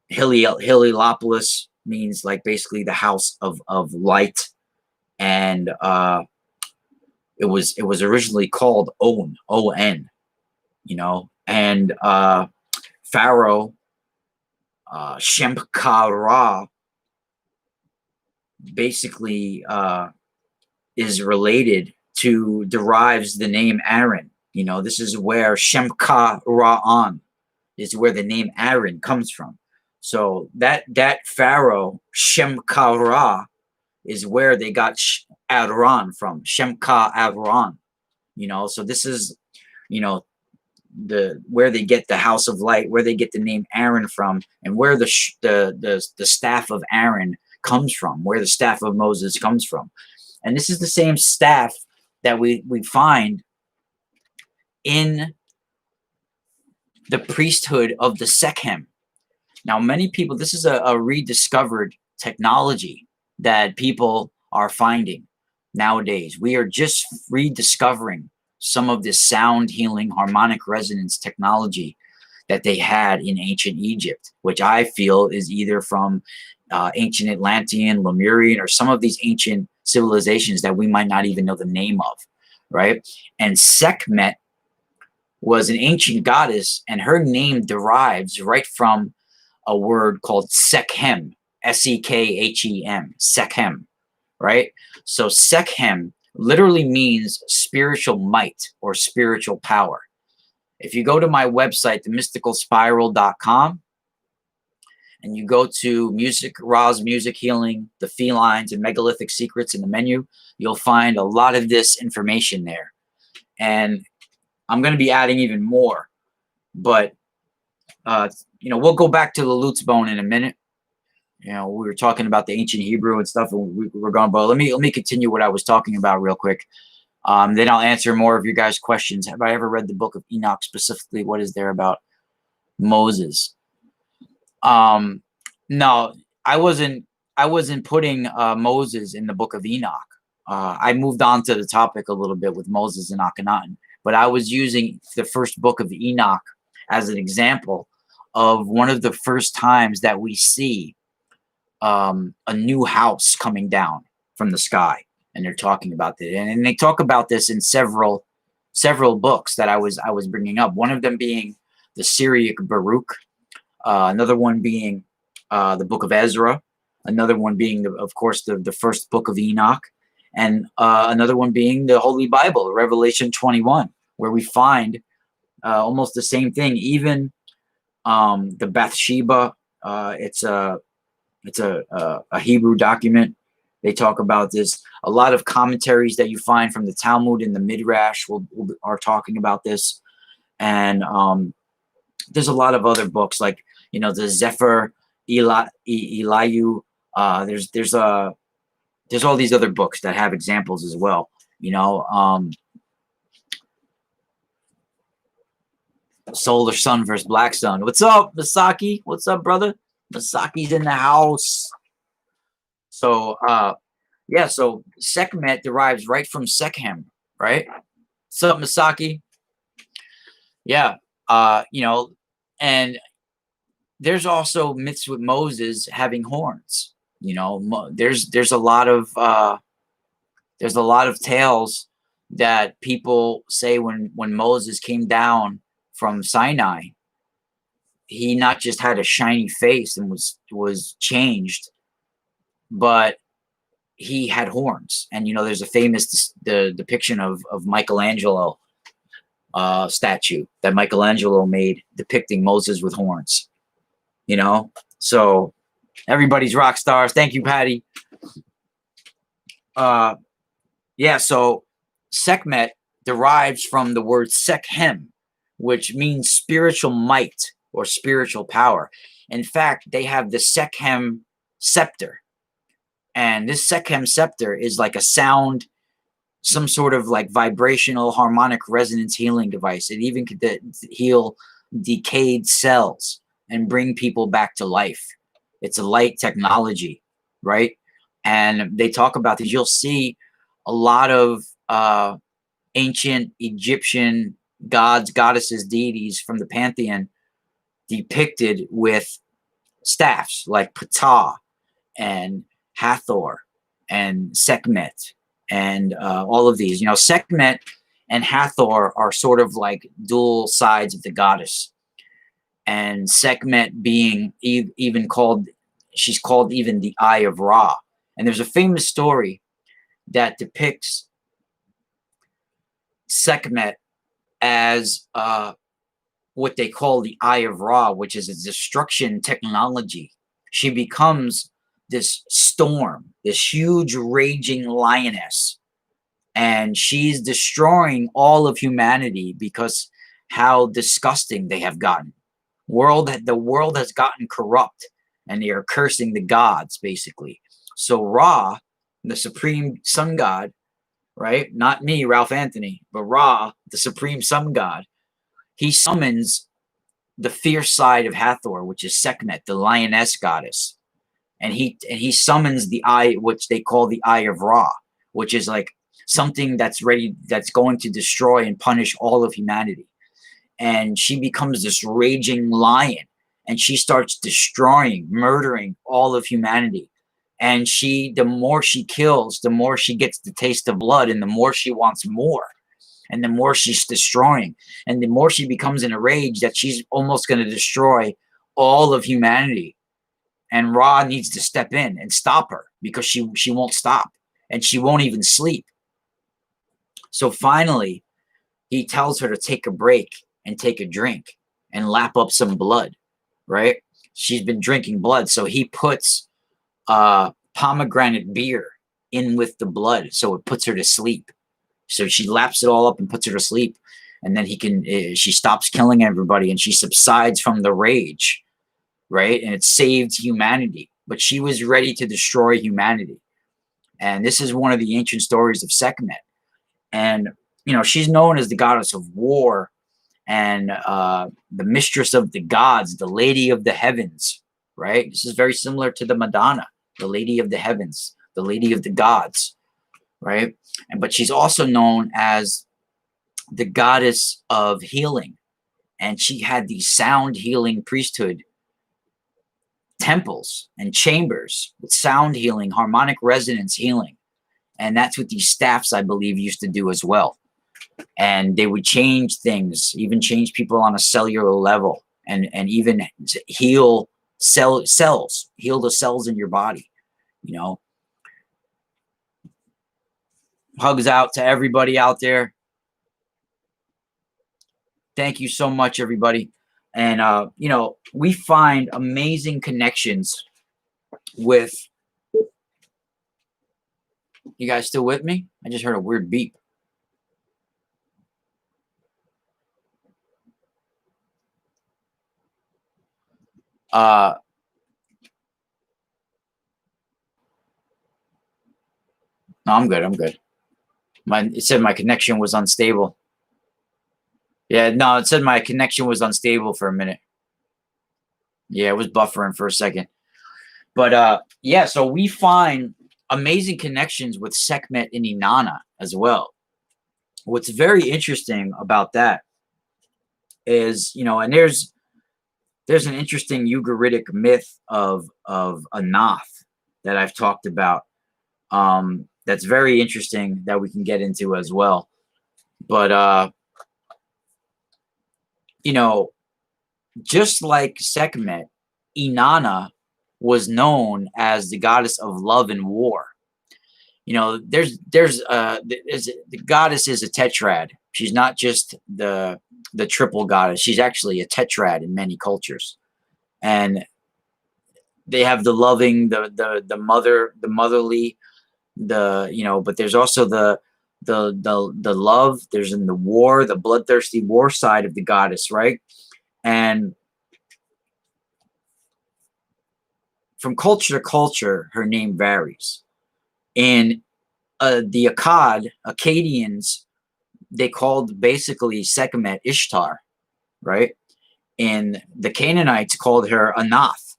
Heliopolis means like basically the house of light, and it was originally called On, and Pharaoh Shemkah-Ra basically is related to derives the name Aaron. This is where Shemkah-Ra'an is where the name Aaron comes from. So that Pharaoh Shemkah-Ra is where they got Aaron from, Shemkah-Aaron. So this is where they get the house of light, where they get the name Aaron from, and where the staff of Aaron comes from, where the staff of Moses comes from. And this is the same staff that we find in the priesthood of the Sekhem. Now, many people, this is a rediscovered technology that people are finding nowadays. We are just rediscovering some of this sound healing harmonic resonance technology that they had in ancient Egypt, which I feel is either from ancient Atlantean, Lemurian, or some of these ancient civilizations that we might not even know the name of, right? And Sekhmet was an ancient goddess, and her name derives right from a word called Sekhem, Sekhem, Sekhem, right? So Sekhem literally means spiritual might or spiritual power. If you go to my website, themysticalspiral.com, and you go to music, Ra's music healing, the felines, and megalithic secrets in the menu, you'll find a lot of this information there. And I'm going to be adding even more, but we'll go back to the Lutz bone in a minute. We were talking about the ancient Hebrew and stuff, and we're going. But let me continue what I was talking about real quick. Then I'll answer more of your guys' questions. Have I ever read the book of Enoch specifically? What is there about Moses? No, I wasn't putting Moses in the book of Enoch. I moved on to the topic a little bit with Moses and Akhenaten, but I was using the first book of Enoch as an example of one of the first times that we see a new house coming down from the sky, and they're talking about it, and they talk about this in several books that I was bringing up. One of them being the Syriac Baruch, another one being the book of Ezra, another one being, of course, the first book of Enoch, and another one being the Holy Bible, Revelation 21, where we find almost the same thing. Even the Bathsheba, it's a Hebrew document. They talk about this. A lot of commentaries that you find from the Talmud and the Midrash are talking about this, and there's a lot of other books like the Zephyr Eliyahu. There's all these other books that have examples as well. Solar Sun versus Black Sun. What's up, Masaki? What's up, brother? Masaki's in the house. So so Sekhmet derives right from Sekhem, right? What's up, Masaki? Yeah, and there's also myths with Moses having horns. There's a lot of tales that people say when Moses came down from Sinai, he not just had a shiny face and was changed, but he had horns. And there's a famous depiction of Michelangelo statue that Michelangelo made depicting Moses with horns. So everybody's rock stars. Thank you, Patty. So Sekhmet derives from the word Sekhem, which means spiritual might or spiritual power. In fact, they have the Sekhem scepter. And this Sekhem scepter is like a sound, some sort of like vibrational harmonic resonance healing device. It even could heal decayed cells and bring people back to life. It's a light technology, right? And they talk about this. You'll see a lot of ancient Egyptian gods, goddesses, deities from the pantheon depicted with staffs like Ptah and Hathor and Sekhmet and all of these. Sekhmet and Hathor are sort of like dual sides of the goddess. And Sekhmet being even called, she's called even the Eye of Ra. And there's a famous story that depicts Sekhmet as what they call the Eye of Ra, which is a destruction technology. She becomes this storm, this huge raging lioness, and she's destroying all of humanity because how disgusting they have gotten. The world has gotten corrupt, and they are cursing the gods, basically. So Ra, the supreme sun god, right? Not me, Ralph Anthony, but Ra, the supreme sun god, he summons the fierce side of Hathor, which is Sekhmet, the lioness goddess. And he summons the eye, which they call the Eye of Ra, which is like something that's going to destroy and punish all of humanity. And she becomes this raging lion, and she starts destroying, murdering all of humanity. And the more she kills, the more she gets the taste of blood, and the more she wants more, and the more she's destroying, and the more she becomes in a rage that she's almost going to destroy all of humanity. And Ra needs to step in and stop her, because she won't stop, and she won't even sleep. So finally, he tells her to take a break and take a drink and lap up some blood, right? She's been drinking blood, so he puts pomegranate beer in with the blood, so it puts her to sleep. So she laps it all up and puts her to sleep, and then she stops killing everybody, and she subsides from the rage, right? And it saved humanity, but she was ready to destroy humanity. And this is one of the ancient stories of Sekhmet. And she's known as the goddess of war, and the mistress of the gods, the lady of the heavens, right? This is very similar to the Madonna, the lady of the heavens, the lady of the gods, right? But she's also known as the goddess of healing, and she had these sound healing priesthood temples and chambers with sound healing, harmonic resonance healing. And that's what these staffs, I believe, used to do as well. And they would change things, even change people on a cellular level, and even heal cells, heal the cells in your body. Hugs out to everybody out there. Thank you so much, everybody. And we find amazing connections with. You guys still with me? I just heard a weird beep. No, I'm good. I'm good. It said my connection was unstable. Yeah, no, it said my connection was unstable for a minute. Yeah, it was buffering for a second. But yeah, so we find amazing connections with Sekhmet and Inanna as well. What's very interesting about that is, and there's an interesting Ugaritic myth of Anath that I've talked about. That's very interesting that we can get into as well. But just like Sekhmet, Inanna was known as the goddess of love and war. The goddess is a tetrad. She's not just the triple goddess. She's actually a tetrad in many cultures. And they have the loving, the motherly, but there's also the love. There's in the war, the bloodthirsty war side of the goddess, right? And from culture to culture, her name varies. In the Akkadians, they called basically Sekhmet Ishtar, right? And the Canaanites called her Anath.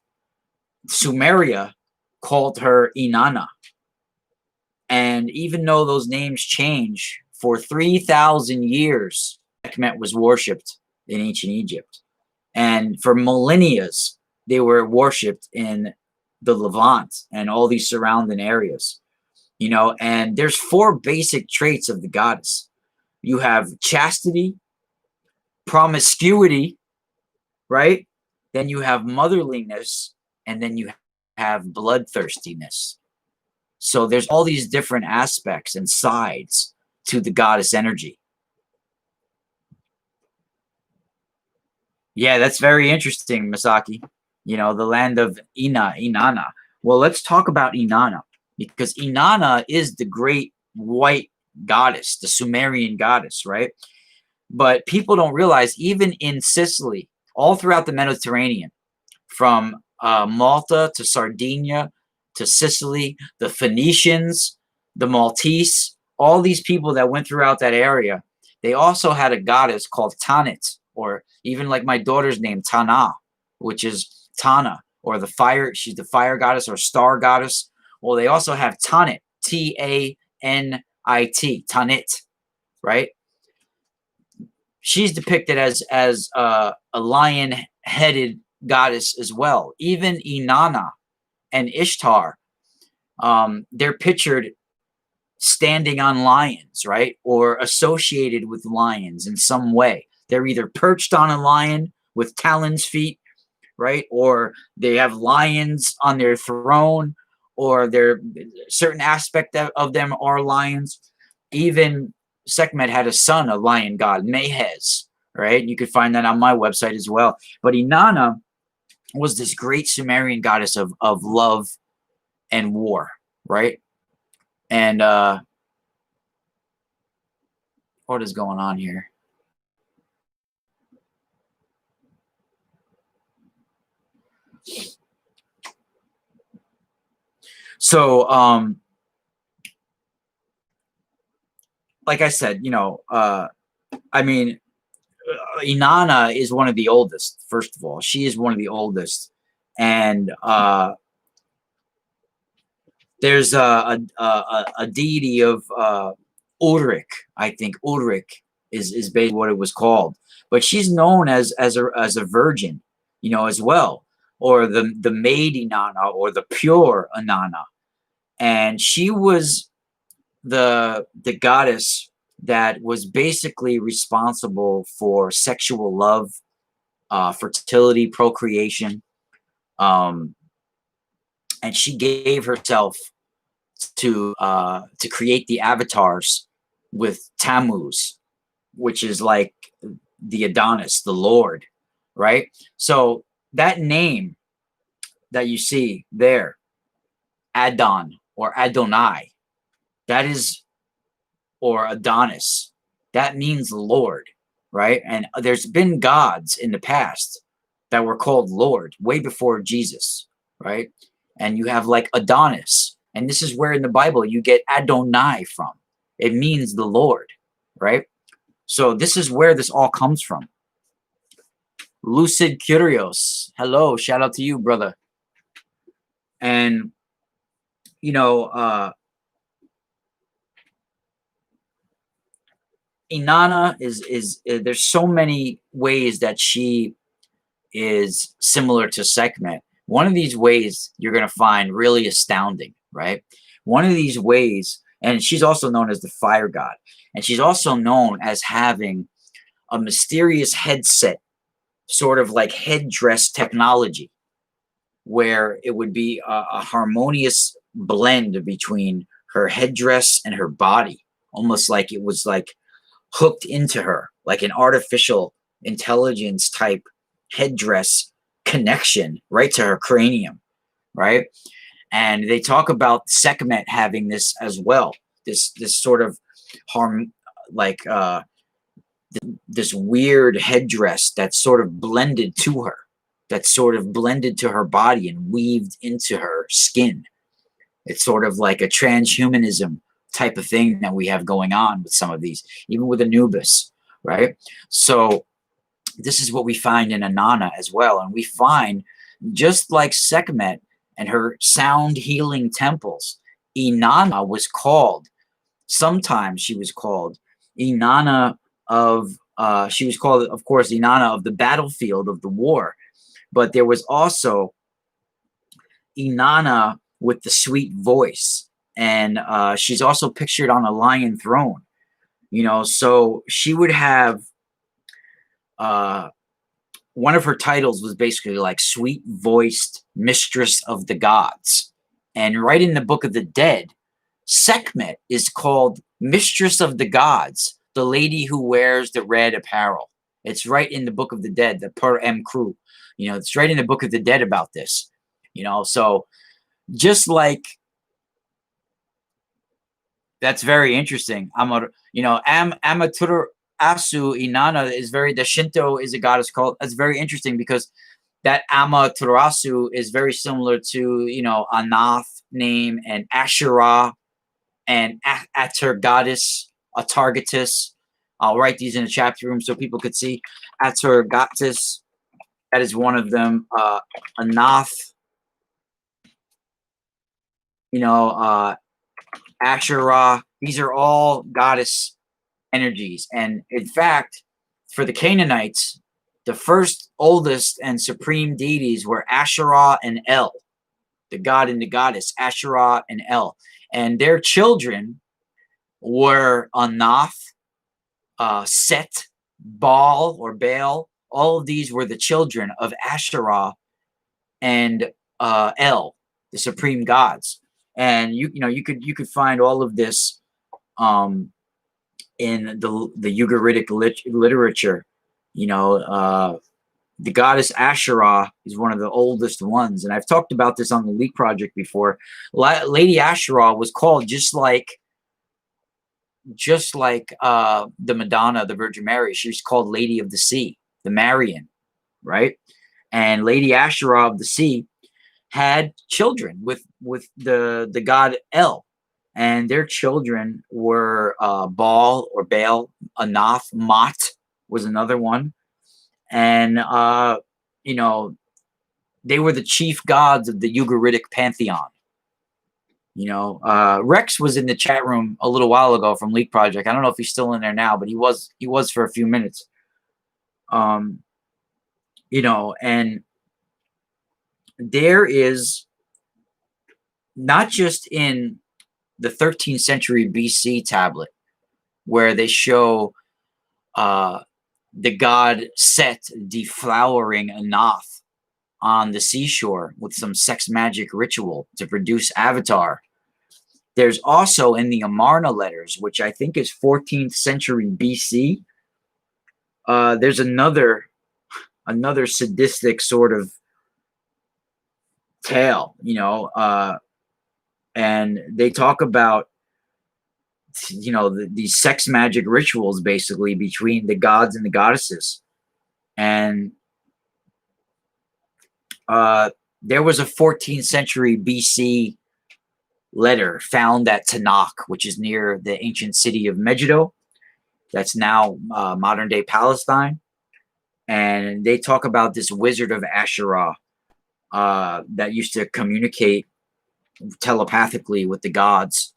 Sumeria called her Inanna. And even though those names change, for 3,000 years, Sekhmet was worshipped in ancient Egypt. And for millennia, they were worshipped in the Levant and all these surrounding areas. And there's 4 basic traits of the goddess. You have chastity, promiscuity, right? Then you have motherliness, and then you have bloodthirstiness. So there's all these different aspects and sides to the goddess energy. Yeah, that's very interesting, Misaki. The land of Inanna. Well, let's talk about Inanna, because Inanna is the great white goddess, the Sumerian goddess, right? But people don't realize, even in Sicily, all throughout the Mediterranean, from Malta to Sardinia to Sicily, the Phoenicians, the Maltese, all these people that went throughout that area, they also had a goddess called Tanit, or even like my daughter's name, Tana, which is Tana, or the fire. She's the fire goddess or star goddess. Well, they also have Tanit, Tanit, Tanit, right? She's depicted as a lion-headed goddess as well. Even Inanna and Ishtar, they're pictured standing on lions, right? Or associated with lions in some way. They're either perched on a lion with talons feet, right? Or they have lions on their throne, or they're certain aspect of them are lions. Even Sekhmet had a son, a lion god, Mehes, right? You could find that on my website as well. But Inanna was this great Sumerian goddess of love and war, right? And what is going on here? So, like I said, I mean, Inanna is one of the oldest. First of all, she is one of the oldest, and there's a deity of Ulrich. I think Ulrich is basically what it was called, but she's known as a virgin, as well, or the maid Inanna or the pure Inanna, and she was the goddess that was basically responsible for sexual love, fertility, procreation, um, and she gave herself to create the avatars with Tammuz, which is like the Adonis, the Lord, right? So that name that you see there, Adon or Adonai, that is, or Adonis, that means Lord, right? And there's been gods in the past that were called Lord way before Jesus, right? And you have like Adonis, and this is where in the Bible you get Adonai from. It means the Lord, right? So this is where this all comes from. Lucid Curios, hello, shout out to you, brother. And you know, Inanna is there's so many ways that she is similar to Sekhmet. One of these ways you're going to find really astounding, right? One of these ways, and she's also known as the fire god, and she's also known as having a mysterious headset, sort of like headdress technology, where it would be a harmonious blend between her headdress and her body, almost like it was like hooked into her, like an artificial intelligence type headdress connection right to her cranium, right? And they talk about Sekhmet having this as well, this sort of harm, like this weird headdress that's sort of blended to her, that's sort of blended to her body and weaved into her skin. It's sort of like a transhumanism type of thing that we have going on with some of these, even with Anubis, right? So this is what we find in Inanna as well. And we find, just like Sekhmet and her sound healing temples, Inanna was called, sometimes she was called Inanna of, she was called, of course, Inanna of the battlefield of the war. But there was also Inanna with the sweet voice. And she's also pictured on a lion throne, so she would have, one of her titles was basically like sweet voiced mistress of the gods. And right in the Book of the Dead, Sekhmet is called mistress of the gods, the lady who wears the red apparel. It's right in the Book of the Dead, the Per Em Crew. It's right in the Book of the Dead about this. So just like, that's very interesting. Amateur Asu Inanna is very, the Shinto is a goddess called. That's very interesting because that Amaterasu is very similar to, Anath name and Asherah and Atargatis, Atargatis. I'll write these in the chapter room so people could see. Atargatis, that is one of them. Anath, Asherah. These are all goddess energies. And in fact, for the Canaanites, the first oldest and supreme deities were Asherah and El. the god and the goddess, Asherah and El. And their children were Anath, Set, Baal or Baal. All of these were the children of Asherah and El, the supreme gods. And you could find all of this in the Ugaritic literature. The goddess Asherah is one of the oldest ones, and I've talked about this on the Leak Project before. Lady Asherah was called just like the Madonna, the Virgin Mary. She's called Lady of the Sea, the Marian, right? And Lady Asherah of the Sea had children with the god El, and their children were Baal or Baal, Anath, Mot was another one, and they were the chief gods of the Ugaritic pantheon. Rex was in the chat room a little while ago from Leak Project. I don't know if he's still in there now, but he was for a few minutes. And there is, not just in the 13th century BC tablet, where they show the god Set deflowering Anath on the seashore with some sex magic ritual to produce Avatar. There's also in the Amarna letters, which I think is 14th century BC, there's another sadistic sort of tale, and they talk about these sex magic rituals basically between the gods and the goddesses. And there was a 14th century BC letter found at Tanakh, which is near the ancient city of Megiddo. That's now modern day Palestine. And they talk about this wizard of Asherah that used to communicate telepathically with the gods.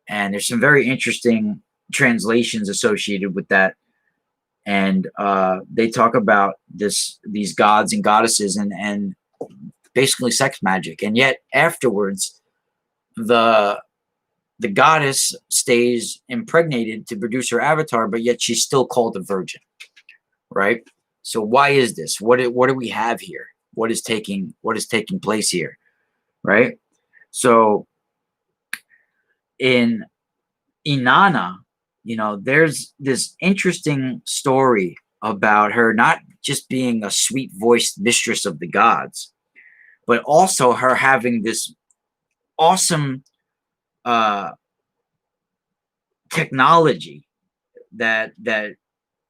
And there's some very interesting translations associated with that. And they talk about these gods and goddesses and basically sex magic. And yet afterwards, the goddess stays impregnated to produce her avatar, but yet she's still called a virgin, right? So why is this? What do we have here? What is taking place here, right? So in Inanna, there's this interesting story about her not just being a sweet-voiced mistress of the gods, but also her having this awesome technology that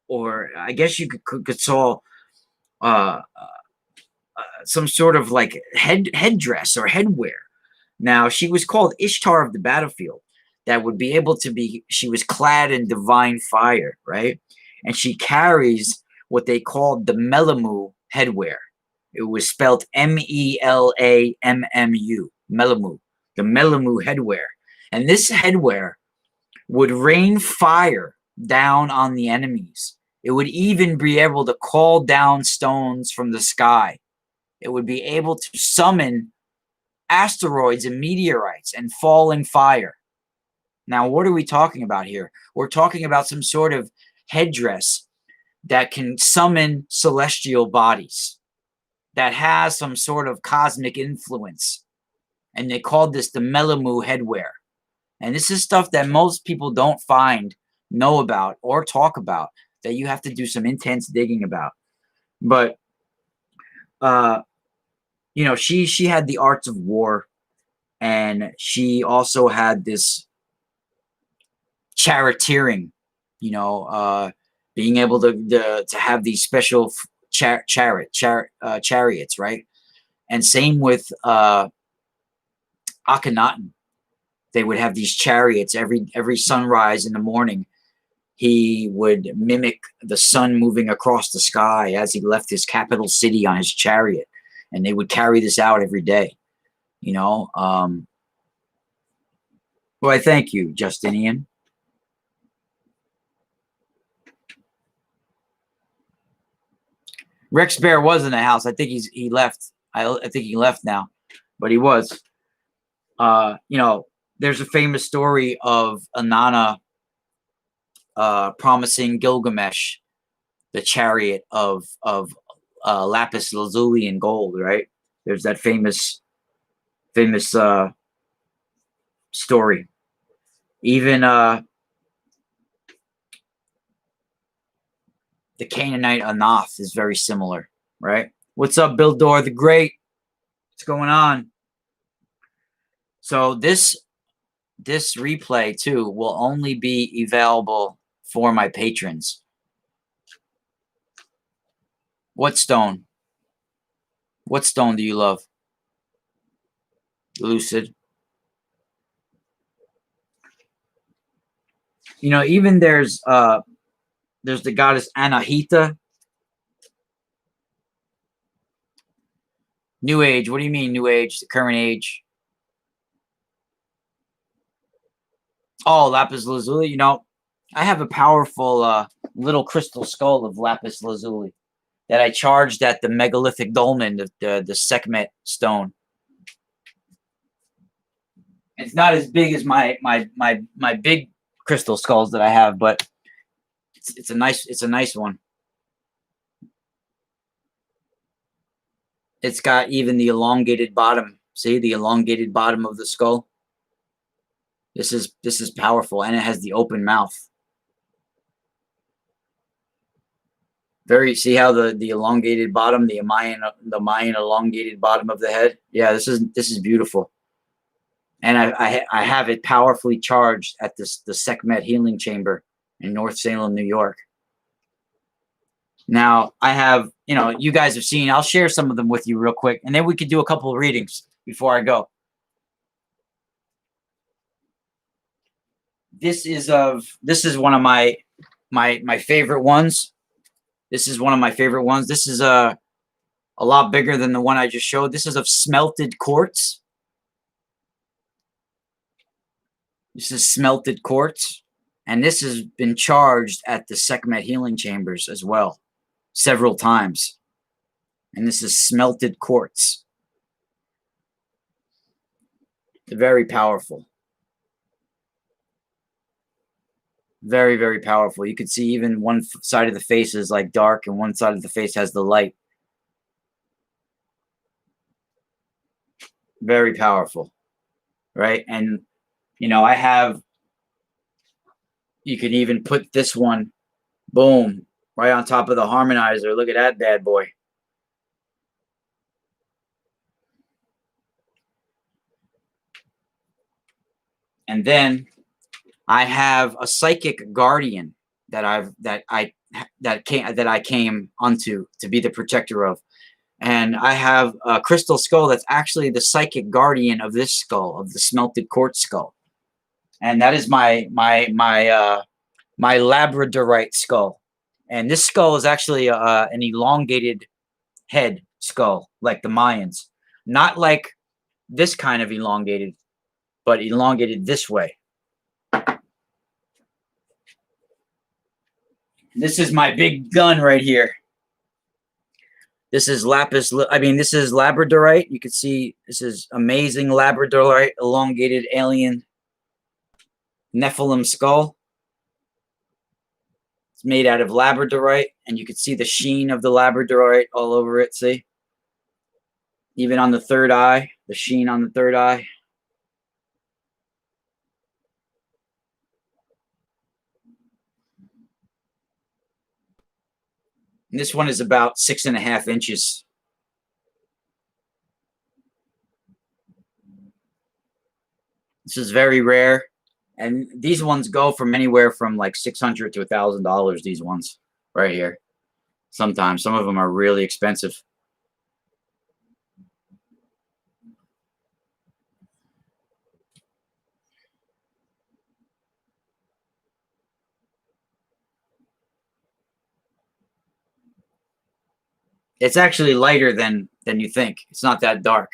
or I guess you could saw some sort of like headdress or headwear. Now, she was called Ishtar of the battlefield. That would be able to be, she was clad in divine fire, right? And she carries what they called the Melamu headwear. It was spelled Melammu, Melamu, the Melamu headwear. And this headwear would rain fire down on the enemies. It would even be able to call down stones from the sky. It would be able to summon asteroids and meteorites and falling fire. Now, what are we talking about here? We're talking about some sort of headdress that can summon celestial bodies, that has some sort of cosmic influence. And they called this the Melamu headwear. And this is stuff that most people don't know about, or talk about, that you have to do some intense digging about. But, she had the arts of war, and she also had this charioteering, being able to have these special chariots, right? And same with Akhenaten. They would have these chariots every sunrise in the morning. He would mimic the sun moving across the sky as he left his capital city on his chariot, and they would carry this out every day. Well, I thank you, Justinian. Rex Bear was in the house. I think he left. I think he left now, but he was. You know, there's a famous story of Inanna promising Gilgamesh the chariot of lapis lazuli in gold, right? There's that famous story. Even the Canaanite Anath is very similar, right? What's up, Bildor the Great? What's going on? So this replay too will only be available for my patrons. What stone? What stone do you love? Lucid. You know, even there's the goddess Anahita. New Age. What do you mean, New Age? The current age? Oh, lapis lazuli. You know, I have a powerful little crystal skull of lapis lazuli that I charged at the megalithic dolmen, the Sekhmet stone. It's not as big as my big crystal skulls that I have, but it's a nice one. It's got even the elongated bottom. See the elongated bottom of the skull? This is powerful, and it has the open mouth. See how the elongated bottom, the Mayan elongated bottom of the head? Yeah, this is beautiful. And I have it powerfully charged at the Sekhmet healing chamber in North Salem, New York. Now I have, you know, you guys have seen, I'll share some of them with you real quick, and then we could do a couple of readings before I go. This is one of my favorite ones. This is one of my favorite ones. This is a lot bigger than the one I just showed. This is of smelted quartz. This is smelted quartz, and this has been charged at the Sekhmet healing chambers as well, several times. And this is smelted quartz. Very powerful. Very, very powerful. You could see even one side of the face is like dark, and one side of the face has the light. Very powerful, right? And you know, you can even put this one, boom, right on top of the harmonizer. Look at that bad boy. And then I have a psychic guardian that I came onto to be the protector of. And I have a crystal skull that's actually the psychic guardian of this skull, of the smelted quartz skull. And that is my labradorite skull. And this skull is actually an elongated head skull, like the Mayans. Not like this kind of elongated, but elongated this way. This is my big gun right here. This is this is labradorite. You can see this is amazing labradorite, elongated alien Nephilim skull. It's made out of labradorite, and you can see the sheen of the labradorite all over it, see? Even on the third eye, the sheen on the third eye. And this one is about 6.5 inches. This is very rare. And these ones go from anywhere from like $600 to $1,000, these ones right here. Sometimes some of them are really expensive. It's actually lighter than you think. It's not that dark.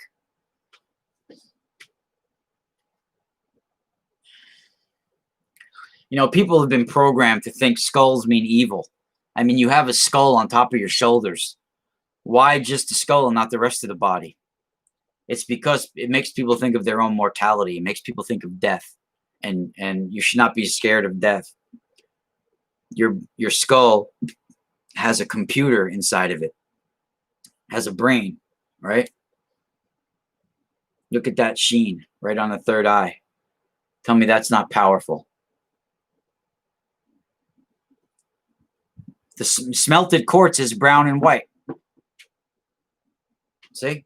You know, people have been programmed to think skulls mean evil. I mean, you have a skull on top of your shoulders. Why just the skull and not the rest of the body? It's because it makes people think of their own mortality. It makes people think of death, and you should not be scared of death. Your skull has a computer inside of it, has a brain, right? Look at that sheen right on the third eye. Tell me that's not powerful. The smelted quartz is brown and white. See?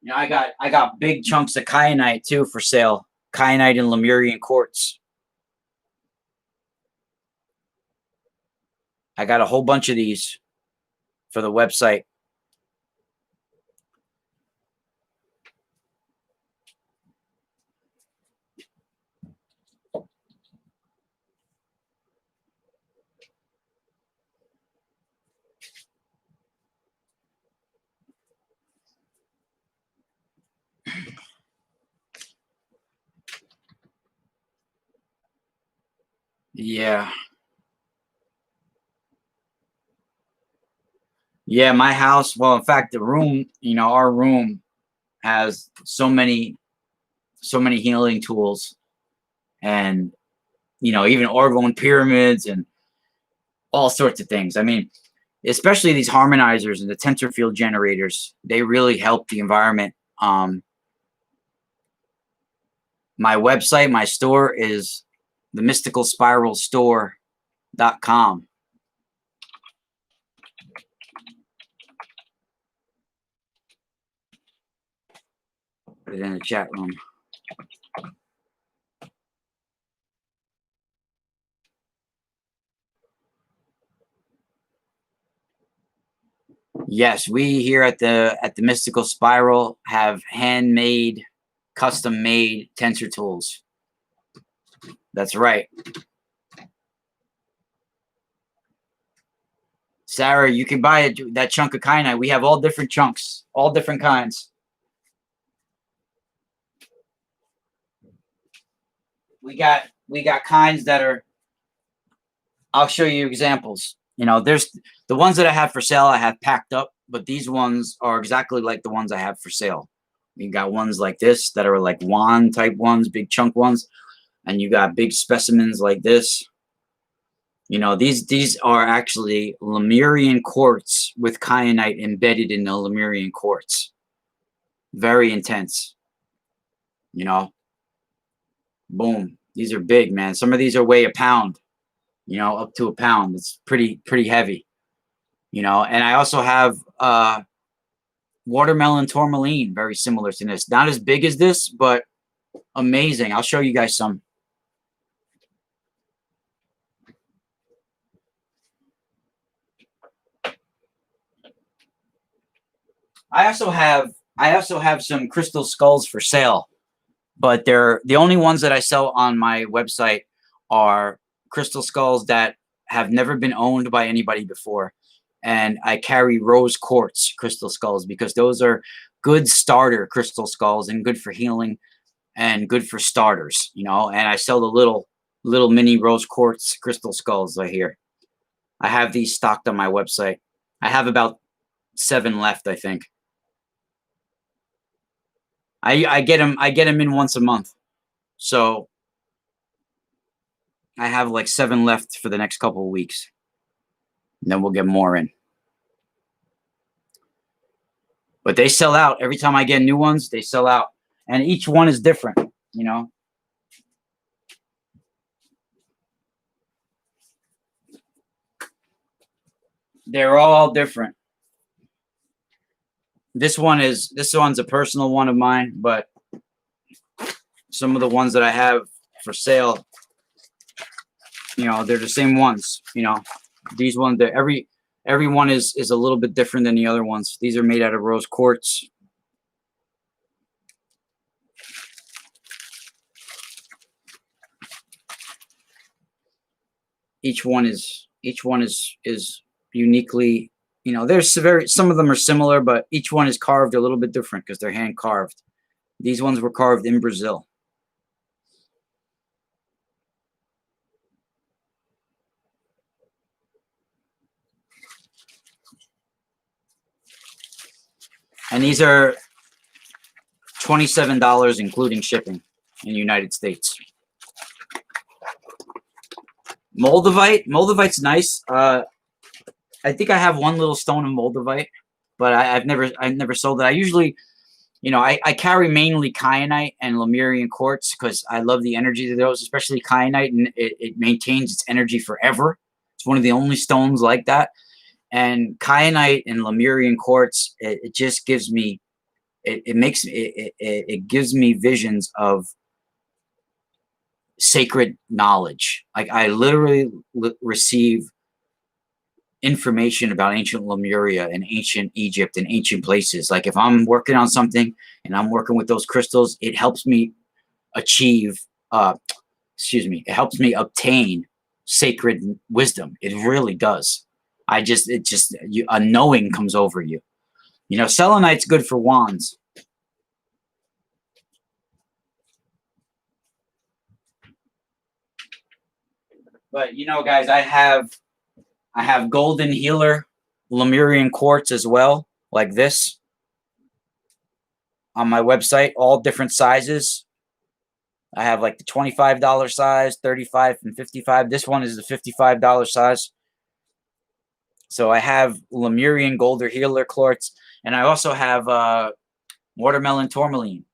You know, I got big chunks of kyanite too for sale. Kyanite and Lemurian quartz. I got a whole bunch of these for the website. Yeah. Yeah, my house, well, in fact, the room, you know, our room has so many healing tools, and you know, even orgone pyramids and all sorts of things. I mean, especially these harmonizers and the tensor field generators, they really help the environment. My website, my store is themysticalspiralstore.com. Put it in the chat room. Yes, we here at the Mystical Spiral have handmade, custom made tensor tools. That's right. Sarah, you can buy that chunk of kyanite. We have all different chunks, all different kinds. We got kinds that are, I'll show you examples. You know, there's the ones that I have for sale, I have packed up, but these ones are exactly like the ones I have for sale. You got ones like this that are like wand type ones, big chunk ones, and you got big specimens like this. You know, these are actually Lemurian quartz with kyanite embedded in the Lemurian quartz. Very intense. You know, boom. These are big, man. Some of these are weigh a pound. You know, up to a pound. It's pretty heavy. You know, and I also have watermelon tourmaline, very similar to this. Not as big as this, but amazing. I'll show you guys some. I also have some crystal skulls for sale, but they're the only ones that I sell on my website are crystal skulls that have never been owned by anybody before. And I carry rose quartz crystal skulls because those are good starter crystal skulls and good for healing and good for starters, you know. And I sell the little mini rose quartz crystal skulls right here. I have these stocked on my website. I have about 7 left, I think. I get them in once a month. So I have like 7 left for the next couple of weeks. And then we'll get more in. But they sell out. Every time I get new ones, they sell out. And each one is different, you know. They're all different. This one's a personal one of mine, but some of the ones that I have for sale, you know, they're the same ones, you know. These ones, every one is a little bit different than the other ones. These are made out of rose quartz. Each one is uniquely You know, there's some of them are similar, but each one is carved a little bit different because they're hand carved. These ones were carved in Brazil. And these are $27 including shipping in the United States. Moldavite's nice. I think I have one little stone of Moldavite, but I've never sold it. I usually, you know, I carry mainly kyanite and Lemurian quartz because I love the energy of those, especially kyanite, and it maintains its energy forever. It's one of the only stones like that. And kyanite and Lemurian quartz, it just gives me, it gives me visions of sacred knowledge. Like I literally receive information about ancient Lemuria and ancient Egypt and ancient places. Like if I'm working on something and I'm working with those crystals, it helps me achieve, it helps me obtain sacred wisdom. It really does. A knowing comes over you. You know, selenite's good for wands. But you know, guys, I have golden healer Lemurian quartz as well, like this on my website, all different sizes. I have like the $25 size, 35 and 55. This one is the $55 size. So I have Lemurian golden healer quartz, and I also have watermelon tourmaline.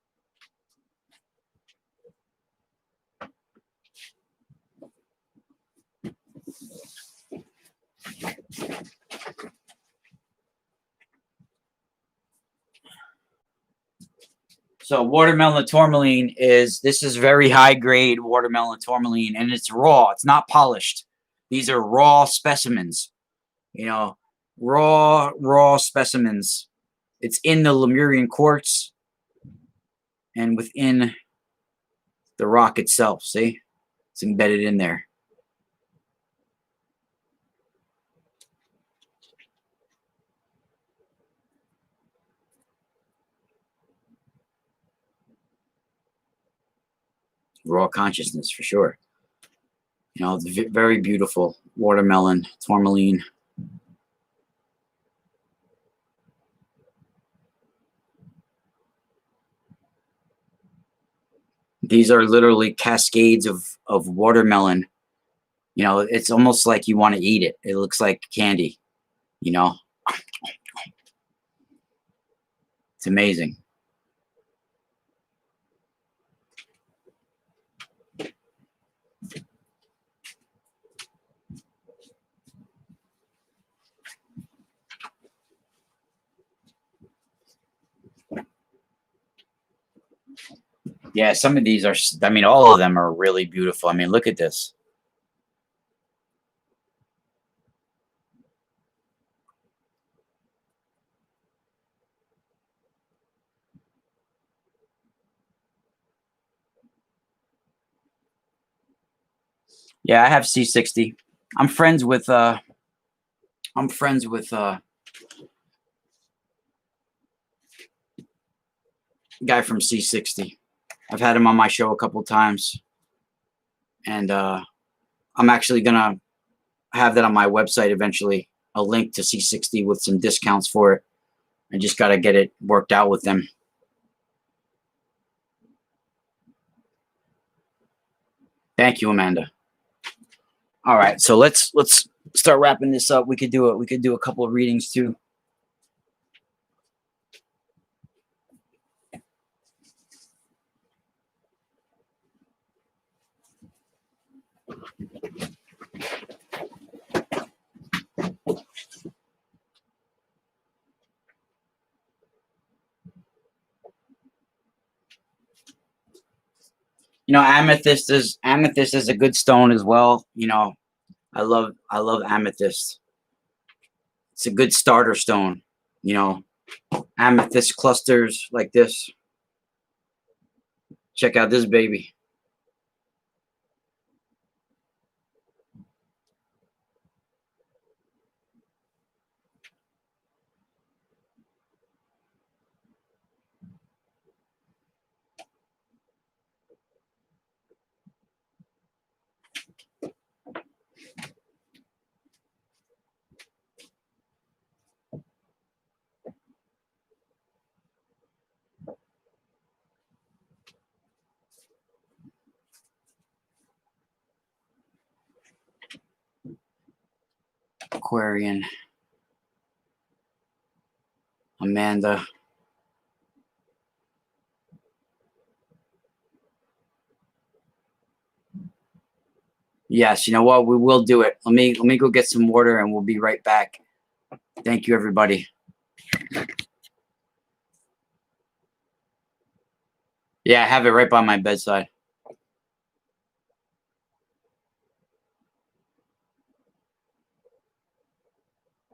So watermelon tourmaline this is very high grade watermelon tourmaline, and it's raw. It's not polished. These are raw specimens. You know, raw specimens. It's in the Lemurian quartz and within the rock itself. See, it's embedded in there. Raw consciousness for sure. You know, it's very beautiful watermelon tourmaline. These are literally cascades of watermelon. You know, it's almost like you want to eat it. It looks like candy, you know. It's amazing. Yeah, some of these are, I mean, all of them are really beautiful. I mean, look at this. Yeah, I have C60. I'm friends with a guy from C60. I've had him on my show a couple times, and I'm actually gonna have that on my website eventually. A link to C60 with some discounts for it. I just got to get it worked out with them. Thank you, Amanda. All right, so let's start wrapping this up. We could do it. We could do a couple of readings too. You know, amethyst is a good stone as well. You know, I love amethyst. It's a good starter stone. You know, amethyst clusters like this. Check out this baby. Aquarian. Amanda. Yes, you know what? We will do it. Let me go get some water and we'll be right back. Thank you, everybody. Yeah, I have it right by my bedside.